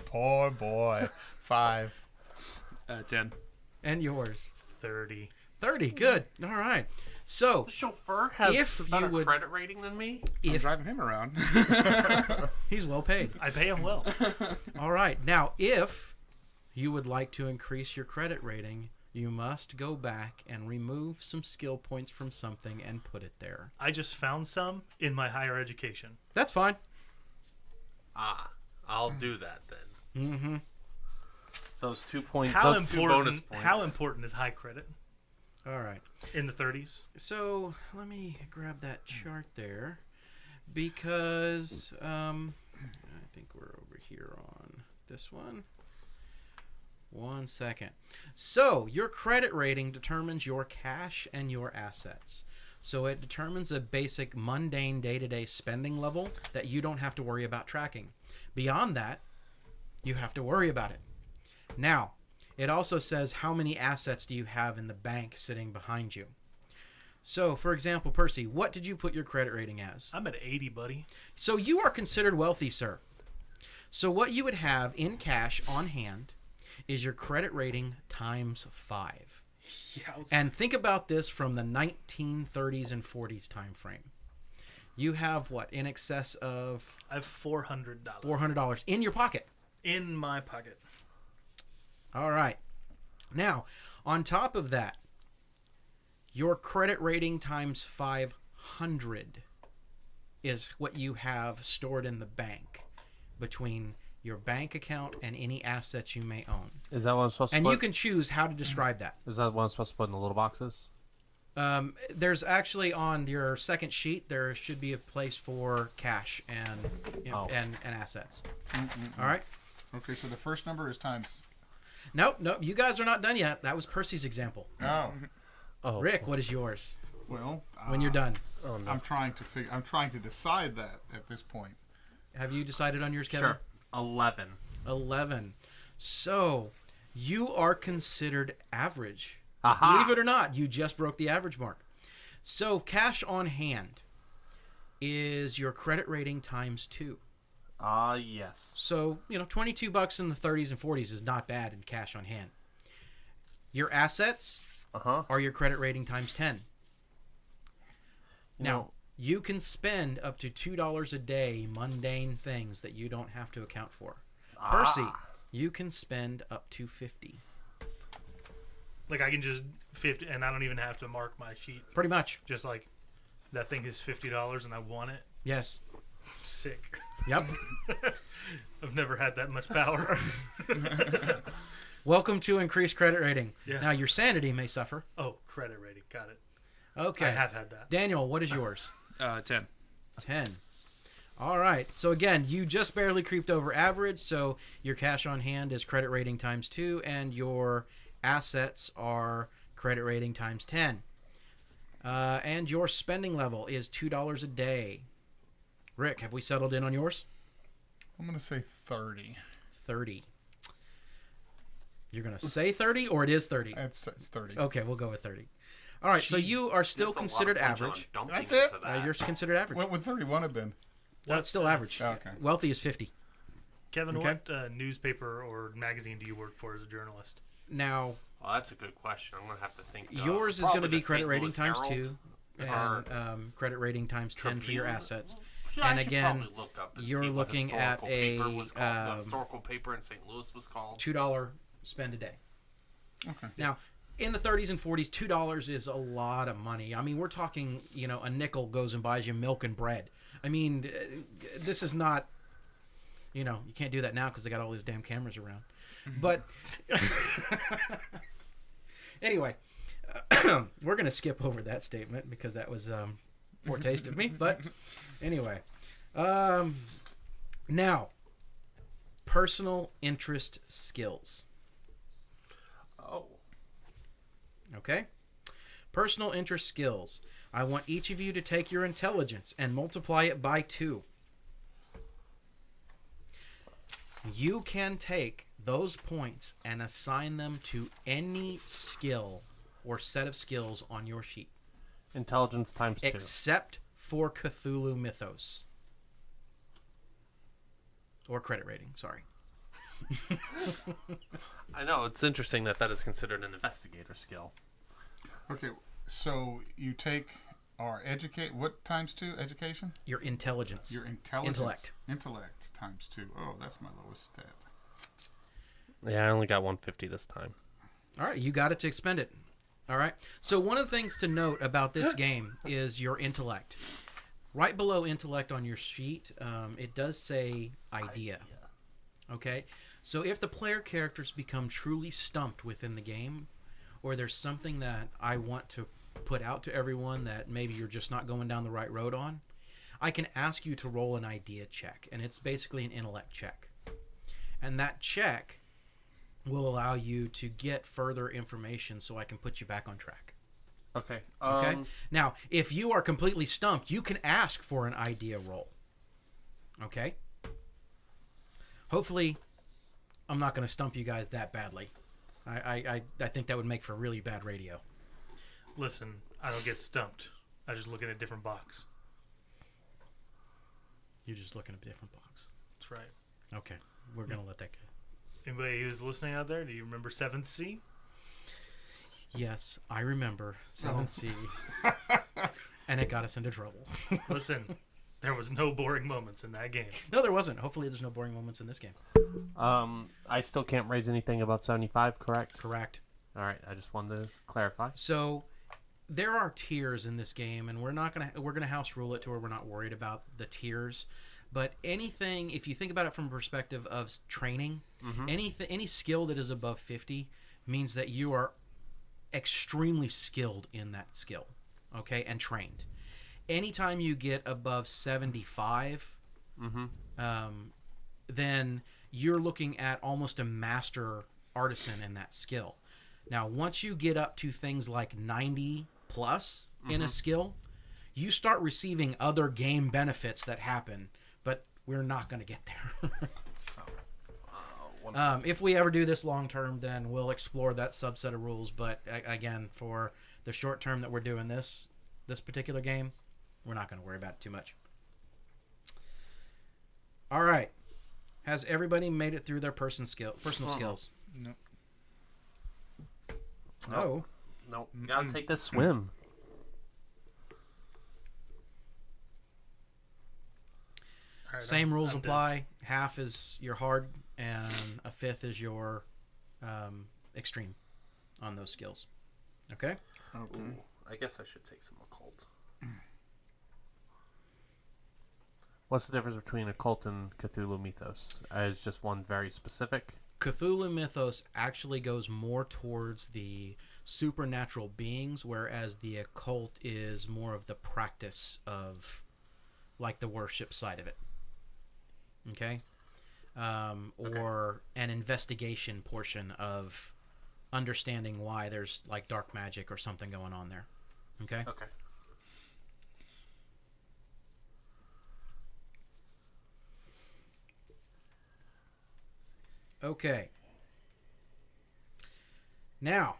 boy. 5. 10. And yours? 30? 30. Good. All right. So, The chauffeur has If a better you would- credit rating than me? I'm if driving him around. he's well paid. I pay him well. All right. Now, if you would like to increase your credit rating, you must go back and remove some skill points from something and put it there. I just found some in my higher education. That's fine. I'll do that then. Mm-hmm. Those 2 points. How Those 2 bonus important? points. How important is high credit All right. in the 30s? So let me grab that chart there because I think we're over here on this one. 1 second. So your credit rating determines your cash and your assets. So it determines a basic mundane day-to-day spending level that you don't have to worry about tracking. Beyond that, you have to worry about it. Now, it also says how many assets do you have in the bank sitting behind you. So, for example, Percy, what did you put your credit rating as? I'm at 80, buddy. So you are considered wealthy, sir. So what you would have in cash on hand is your credit rating times 5. Yeah. And think about this from the 1930s and 40s time frame. You have what, in excess of I have $400 $400 in your pocket. in my pocket. All right. Now, on top of that, your credit rating times 500 is what you have stored in the bank between your bank account and any assets you may own. Is that what I'm supposed to And put? you can choose how to describe that. Is that what I'm supposed to put in the little boxes? There's actually on your second sheet, there should be a place for cash and and assets. All right. Okay, so the first number is times. Nope. You guys are not done yet. That was Percy's example. Oh. Rick, what is yours Well, when you're done? Oh, no. I'm trying to decide that at this point. Have you decided on yours, Kevin? Sure. 11. 11. So, you are considered average. Aha. Believe it or not, you just broke the average mark. So, cash on hand is your credit rating times 2. Yes. So, $22 in the 30s and 40s is not bad in cash on hand. Your assets are your credit rating times 10. Now, you can spend up to $2 a day mundane things that you don't have to account for. Percy, you can spend up to 50. Like I can just 50, and I don't even have to mark my sheet. Pretty much. Just like that thing is $50, and I want it. Yes. Sick. Yep. I've never had that much power. Welcome to increased credit rating. Yeah. Now, your sanity may suffer. Oh, credit rating. Got it. Okay. I have had that. Daniel, what is yours? 10. 10. All right. So again, you just barely creeped over average. So your cash on hand is credit rating times 2, and your assets are credit rating times 10. And your spending level is $2 a day. Rick, have we settled in on yours? I'm going to say 30. 30. You're going to say 30, or it is 30? It's 30. Okay, we'll go with 30. All right, so Jeez, you are still that's a lot of considered punch on average. dumping That's into it? that. You're considered average. What would 31 have been? Well, it's still average. Oh, okay. Wealthy is 50. Kevin, Okay. what newspaper or magazine do you work for as a journalist? Now, Well, that's a good question. I'm gonna have to think. yours is probably going to be the credit St. rating Louis times Herald 2, or and credit rating times 10 for your Tribune. assets. I And should again, probably look up and you're see what looking historical at paper a, was called. The historical paper in St. Louis was called. $2 spend a day. Okay. Now, in the 30s and 40s, $2 is a lot of money. I mean, we're talking, a nickel goes and buys you milk and bread. I mean, this is not, you can't do that now because they got all those damn cameras around. But anyway, we're going to skip over that statement because that was poor taste of me. But anyway, now, personal interest skills. Oh. Okay? Personal interest skills. I want each of you to take your intelligence and multiply it by 2. You can take those points and assign them to any skill or set of skills on your sheet, Intelligence times 2. except for Cthulhu Mythos. Or credit rating, sorry. I know, it's interesting that is considered an investigator skill. Okay, so you take our educate. What times 2? Education? Your intelligence. Your intelligence. Intellect. Intellect times 2. Oh, that's my lowest stat. Yeah, I only got 150 this time. All right, you got it to expend it. All right. So one of the things to note about this game is your intellect. Right below intellect on your sheet, it does say idea. Okay. So if the player characters become truly stumped within the game, or there's something that I want to put out to everyone that maybe you're just not going down the right road on, I can ask you to roll an idea check, and it's basically an intellect check. And that check will allow you to get further information so I can put you back on track. Okay. Okay? Now, if you are completely stumped, you can ask for an idea roll. Okay? Hopefully, I'm not going to stump you guys that badly. I think that would make for really bad radio. Listen, I don't get stumped. I just look at a different box. You're just looking at a different box. That's right. Okay. We're going to let that go. Anybody who's listening out there, do you remember 7th C? Yes, I remember 7C. And it got us into trouble. Listen, there was no boring moments in that game. No, there wasn't. Hopefully there's no boring moments in this game. I still can't raise anything above 75, correct? Correct. All right, I just wanted to clarify. So there are tiers in this game, and we're gonna house rule it to where we're not worried about the tiers. But anything, if you think about it from a perspective of training, any skill that is above 50 means that you are extremely skilled in that skill, okay, and trained. Anytime you get above 75, then you're looking at almost a master artisan in that skill. Now, once you get up to things like 90 plus in a skill, you start receiving other game benefits that happen, but we're not going to get there. If we ever do this long term, then we'll explore that subset of rules. But again, for the short term that we're doing this particular game, we're not going to worry about it too much. All right. Has everybody made it through their personal skills? No. No. No, you gotta take this swim. All right, Same rules I'm apply. Half is your hard, and a fifth is your extreme on those skills. Okay? Okay. Ooh, I guess I should take some occult. What's the difference between occult and Cthulhu Mythos? Is just one very specific? Cthulhu Mythos actually goes more towards the supernatural beings, whereas the occult is more of the practice of like the worship side of it. Okay? Or an investigation portion of understanding why there's like dark magic or something going on there. Okay? Okay. Okay. Now,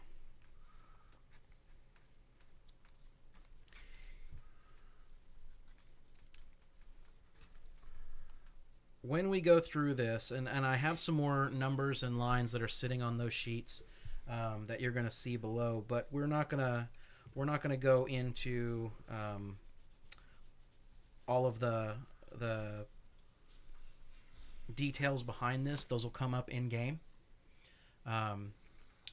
when we go through this, and I have some more numbers and lines that are sitting on those sheets that you're going to see below, but we're not gonna go into all of the details behind this. Those will come up in game.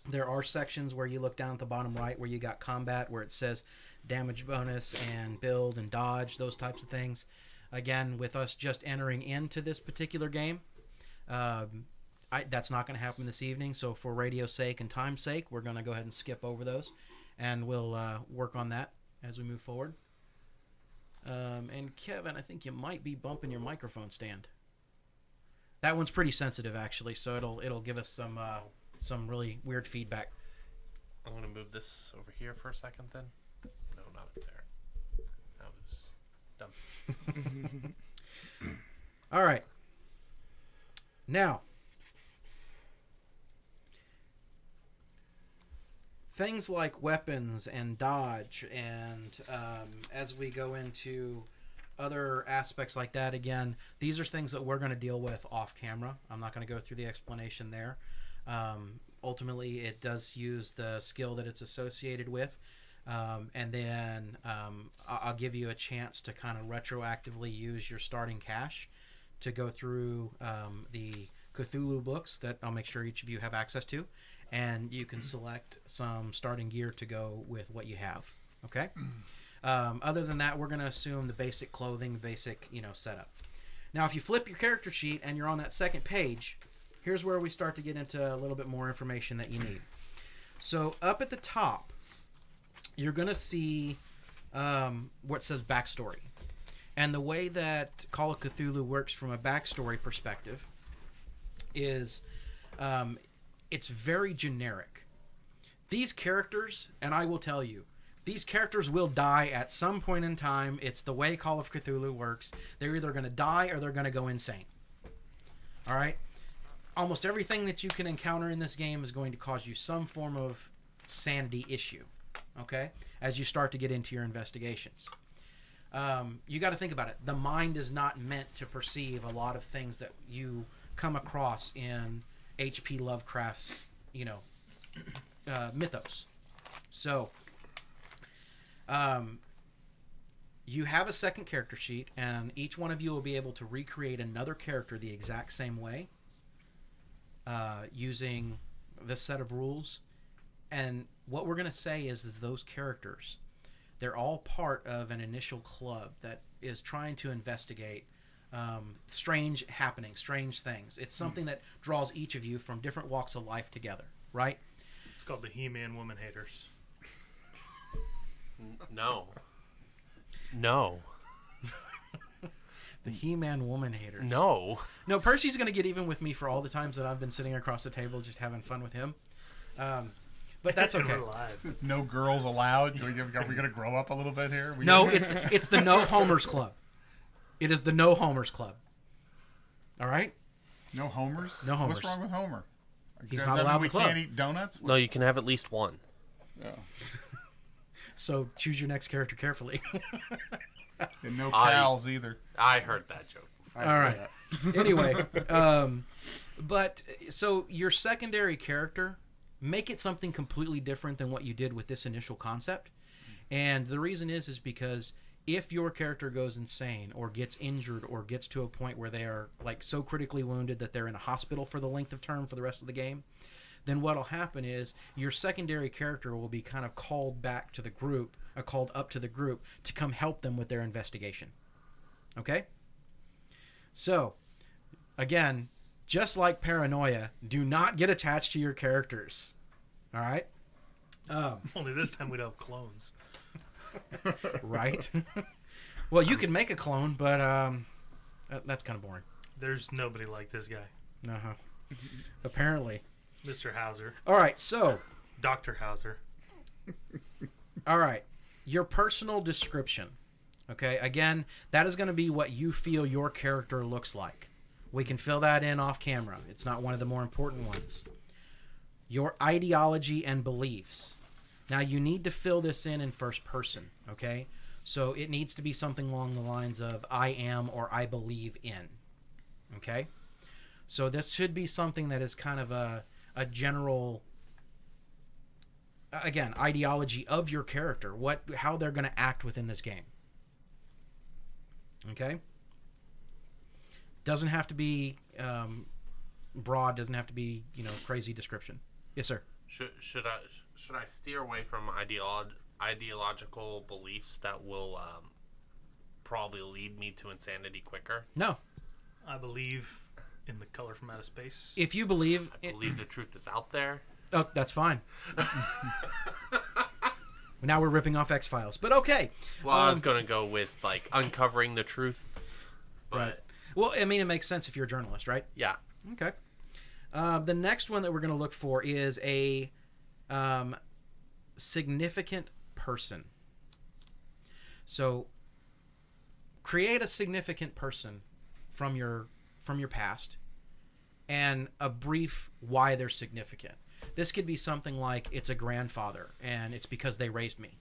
There are sections where you look down at the bottom right where you got combat, where it says damage bonus and build and dodge, those types of things. Again, with us just entering into this particular game, that's not going to happen this evening. So for radio's sake and time's sake, we're going to go ahead and skip over those, and we'll work on that as we move forward. And Kevin, I think you might be bumping your microphone stand. That one's pretty sensitive, actually, so it'll give us some really weird feedback. I'm going to move this over here for a second then. No, not up there. That was dumb. All right. Now, things like weapons and dodge, and as we go into other aspects like that, again, these are things that we're going to deal with off camera. I'm not going to go through the explanation there. Ultimately, it does use the skill that it's associated with. And then I'll give you a chance to kind of retroactively use your starting cash to go through the Cthulhu books that I'll make sure each of you have access to. And you can select some starting gear to go with what you have. Okay? Other than that, we're going to assume the basic clothing, basic, setup. Now, if you flip your character sheet and you're on that second page, here's where we start to get into a little bit more information that you need. So up at the top, you're going to see what says backstory. And the way that Call of Cthulhu works from a backstory perspective is it's very generic. These characters, and I will tell you, these characters will die at some point in time. It's the way Call of Cthulhu works. They're either going to die or they're going to go insane. All right? Almost everything that you can encounter in this game is going to cause you some form of sanity issue, okay, as you start to get into your investigations. You got to think about it. The mind is not meant to perceive a lot of things that you come across in H.P. Lovecraft's, mythos. So, you have a second character sheet, and each one of you will be able to recreate another character the exact same way, using this set of rules. And what we're going to say is those characters, they're all part of an initial club that is trying to investigate strange happenings, strange things. It's something that draws each of you from different walks of life together, right? It's called the He-Man Woman Haters. No. The He-Man Woman Haters. No. No, Percy's going to get even with me for all the times that I've been sitting across the table just having fun with him. But that's okay. We're live. No girls allowed. Are we going to grow up a little bit here? No, it's the No Homers Club. It is the No Homers Club. All right? No homers? No homers. What's wrong with Homer? He's Does not that allowed mean in we the club. can't eat donuts? No, you can have at least one. Yeah. So choose your next character carefully. And no cows either. I heard that joke. All right. Anyway, but so your secondary character, make it something completely different than what you did with this initial concept. And the reason is because if your character goes insane or gets injured or gets to a point where they are like so critically wounded that they're in a hospital for the length of term for the rest of the game, then what'll happen is your secondary character will be kind of called back to the group, called up to the group to come help them with their investigation. Okay? So, again, just like paranoia, do not get attached to your characters. All right? Only this time we don't have clones. Right? Well, you can make a clone, but that's kind of boring. There's nobody like this guy, Uh-huh. Apparently. Mr. Hauser, All right, so, Dr. Hauser. all right. Your personal description. Okay, again, that is going to be what you feel your character looks like. We can fill that in off camera. It's not one of the more important ones. Your ideology and beliefs. Now, you need to fill this in first person, okay? So it needs to be something along the lines of I am or I believe in, okay? So this should be something that is kind of a general, again, ideology of your character, how they're going to act within this game. Okay? Doesn't have to be broad, doesn't have to be, crazy description. Yes, sir. Should I steer away from ideological beliefs that will probably lead me to insanity quicker? No. I believe in the color from outer space. If you believe... I believe the truth is out there. Oh, that's fine. Now we're ripping off X-Files. But okay. Well, I was going to go with, uncovering the truth. But, Right. Well, I mean, it makes sense if you're a journalist, right? yeah. Okay. The next one that we're going to look for is a significant person. So, create a significant person from your past and a brief why they're significant. This could be something like it's a grandfather and it's because they raised me.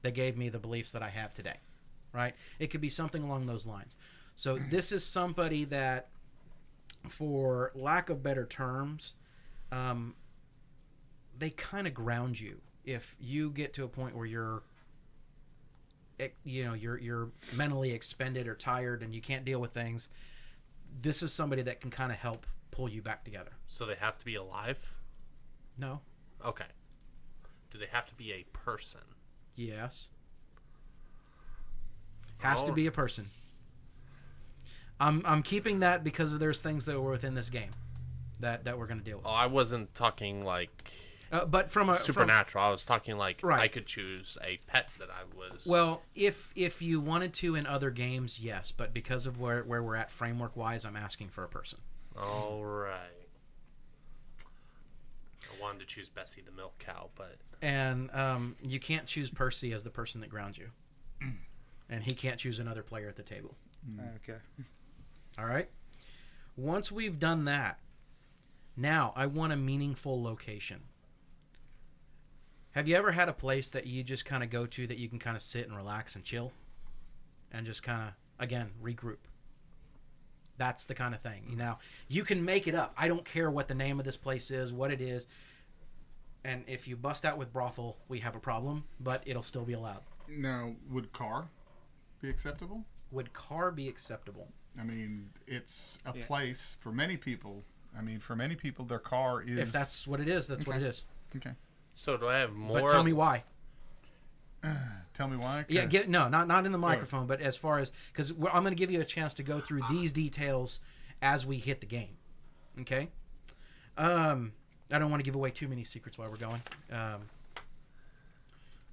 They gave me the beliefs that I have today, right? It could be something along those lines. So this is somebody that, for lack of better terms, they kind of ground you. If you get to a point where you're mentally expended or tired and you can't deal with things, this is somebody that can kind of help pull you back together. So they have to be alive? No. Okay. Do they have to be a person? Yes. Has to Oh. be a person. I'm keeping that because there's things that were within this game that we're going to deal with. Oh, I wasn't talking But from a supernatural. I was talking Right. I could choose a pet that I was. Well, if you wanted to in other games, yes, but because of where we're at framework wise, I'm asking for a person. All right. I wanted to choose Bessie the milk cow, but And you can't choose Percy as the person that grounds you, and he can't choose another player at the table. Okay. All right. Once we've done that, now I want a meaningful location. Have you ever had a place that you just kind of go to that you can kind of sit and relax and chill and just kind of, again, regroup? That's the kind of thing. Now, you can make it up. I don't care what the name of this place is, what it is. And if you bust out with brothel, we have a problem, but it'll still be allowed. Now, would car be acceptable? Would car be acceptable? I mean, it's a Yeah. place for many people. I mean, for many people, their car is... If that's what it is, that's what it is. Okay. so do I have more? But tell me why. Tell me why. Yeah, not in the microphone, but as far as, because I'm going to give you a chance to go through these details as we hit the game. Okay. I don't want to give away too many secrets while we're going.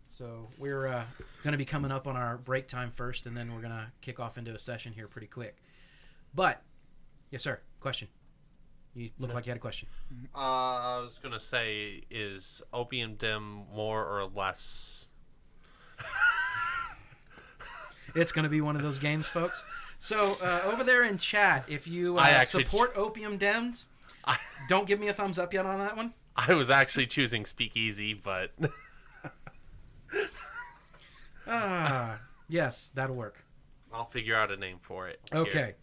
So we're going to be coming up on our break time first, and then we're going to kick off into a session here pretty quick. But yes, sir. Question. You look like you had a question. I was gonna say, is Opium Den more or less? It's going to be one of those games, folks. So over there in chat, if you I actually support Opium Dens, don't give me a thumbs up yet on that one. I was actually choosing Speakeasy, but Yes, that'll work. I'll figure out a name for it. Okay. Here.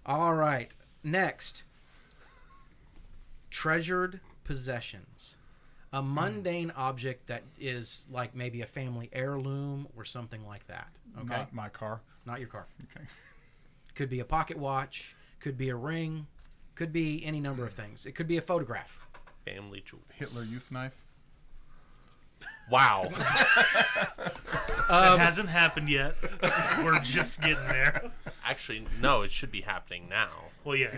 All right. Next. Treasured possessions. A mundane object that is like maybe a family heirloom or something like that. Okay. Not my car. Not your car. Okay. Could be a pocket watch. Could be a ring. Could be any number of things. It could be a photograph. Family jewels. Hitler youth knife. Wow. That hasn't happened yet. We're just getting there. Actually, no. It should be happening now. Well, yeah.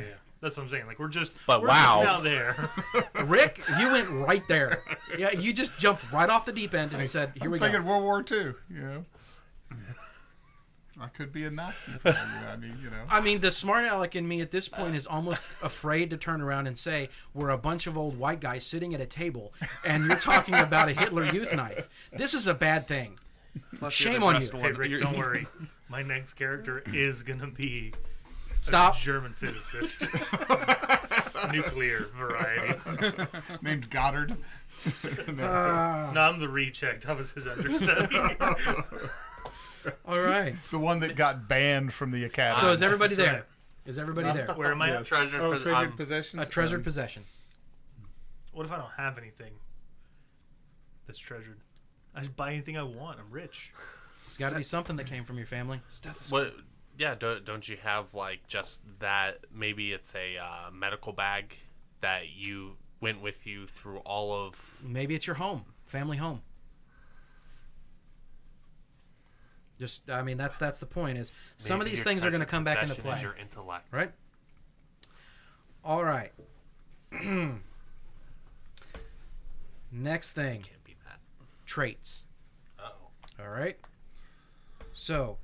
That's what I'm saying. Like we're just wow. just now there. Rick, you went right there. Yeah, you just jumped right off the deep end and said, "Here we Thinking go." World War II. You know. I could be a Nazi for you. I mean, you know. I mean, the smart aleck in me at this point is almost afraid to turn around and say, we're a bunch of old white guys sitting at a table, and you're talking about a Hitler Youth knife. This is a bad thing. Plus Shame you're the on dressed you. Hey, one. Rick, You're- don't worry. My next character is gonna be Stop. a German physicist, nuclear variety. Named Goddard. No, I'm the rechecked. That was his understudy. All right. The one that got banned from the academy. So is everybody That's there? right. Is everybody there? Where am I at? Yes. Treasured Oh, pos- treasured I'm- possessions. A treasured possession. What if I don't have anything that's treasured? I just buy anything I want. I'm rich. It's got to be something that came from your family. What? Yeah, don't you have like just that? Maybe it's a medical bag that you went with you through all of. Maybe it's your home, family home. Just, I mean, that's the point. Is some of Maybe these your things are going to treasured come back into possession is play, Your intellect, right? All right. Next thing, Can't be that. traits. Oh. All right. So,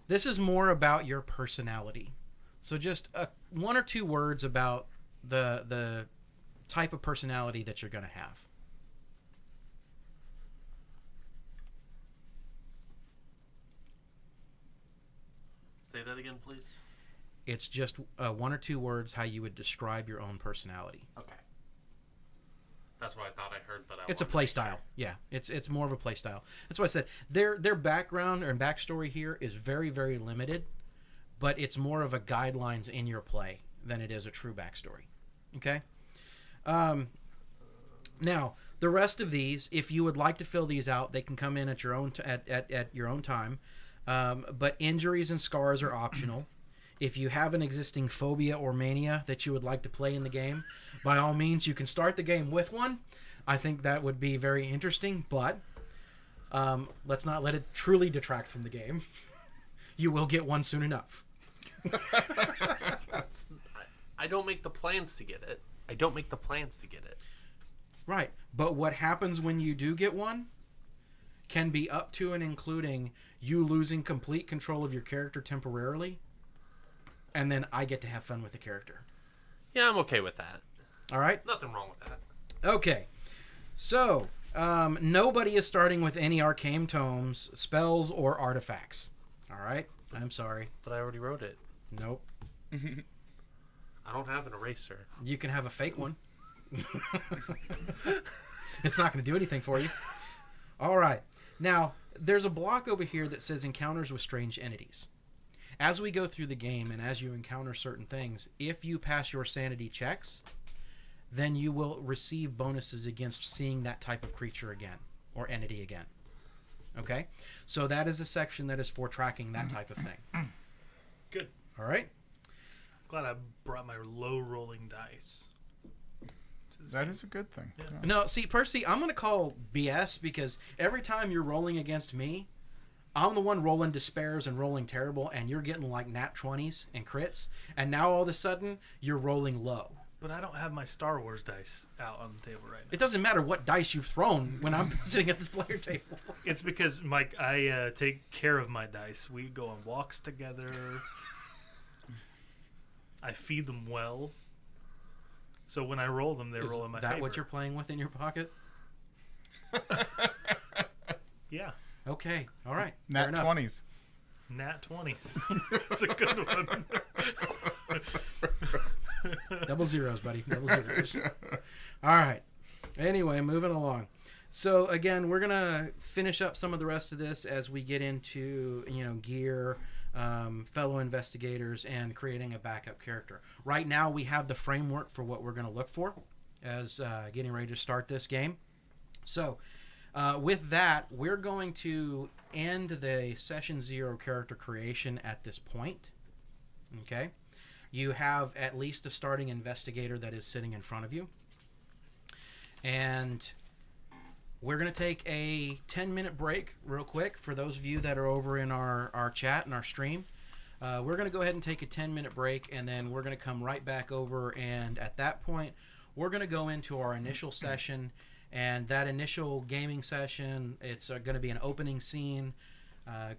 this is more about your personality. So, just one or two words about the type of personality that you're going to have. Say that again, please. It's just one or two words how you would describe your own personality. Okay. That's what I thought I heard, but It's a play style. Yeah, it's more of a play style. That's why I said their background or backstory here is very, very limited, but it's more of a guidelines in your play than it is a true backstory. Okay. Now the rest of these, if you would like to fill these out, they can come in at your own at your own time. But injuries and scars are optional. If you have an existing phobia or mania that you would like to play in the game, by all means, you can start the game with one. I think that would be very interesting, but let's not let it truly detract from the game. You will get one soon enough. I don't make the plans to get it. I don't make the plans to get it. Right. But what happens when you do get one can be up to and including you losing complete control of your character temporarily, and then I get to have fun with the character. Yeah, I'm okay with that. All right? Nothing wrong with that. Okay. So, nobody is starting with any arcane tomes, spells, or artifacts. All right? I'm sorry. But I already wrote it. Nope. I don't have an eraser. You can have a fake one. It's not going to do anything for you. All right. Now, there's a block over here that says encounters with strange entities. As we go through the game and as you encounter certain things, if you pass your sanity checks, then you will receive bonuses against seeing that type of creature again or entity again. Okay? So that is a section that is for tracking that type of thing. Good. All right? Glad I brought my low rolling dice. That is a good thing. Yeah. Yeah. No, see, Percy, I'm going to call BS because every time you're rolling against me, I'm the one rolling despairs and rolling terrible, and you're getting like nat 20s and crits, and now all of a sudden, you're rolling low. But I don't have my Star Wars dice out on the table right now. It doesn't matter what dice you've thrown when I'm sitting at this player table. It's because, Mike, I take care of my dice. We go on walks together. I feed them well. So when I roll them, they Is roll in my that favor. what you're playing with in your pocket? Yeah. Okay, all right. Fair Nat enough. 20s. Nat 20s. That's a good one. Double zeros, buddy. Double zeros. All right. Anyway, moving along. So again, we're gonna finish up some of the rest of this as we get into gear, fellow investigators, and creating a backup character. Right now, we have the framework for what we're gonna look for as getting ready to start this game. So. With that, we're going to end the session 0 character creation at this point. Okay? You have at least a starting investigator that is sitting in front of you. And we're going to take a 10-minute break real quick for those of you that are over in our chat and our stream. We're going to go ahead and take a 10-minute break, and then we're going to come right back over. And at that point, we're going to go into our initial session. And that initial gaming session, it's going to be an opening scene.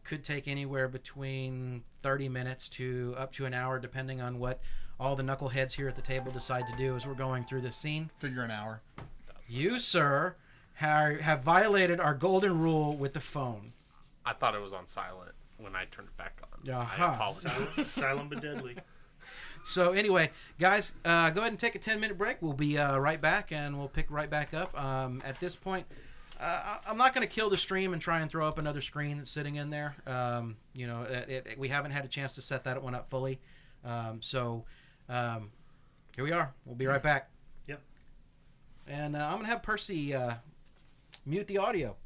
Could take anywhere between 30 minutes to up to an hour, depending on what all the knuckleheads here at the table decide to do as we're going through this scene. Figure an hour. You, sir, have violated our golden rule with the phone. I thought it was on silent when I turned it back on. Uh-huh. I apologize. Silent but deadly. So anyway, guys, go ahead and take a 10-minute break. We'll be right back, and we'll pick right back up. At this point, I'm not going to kill the stream and try and throw up another screen that's sitting in there. We haven't had a chance to set that one up fully. So here we are. We'll be right back. Yep. And I'm going to have Percy mute the audio.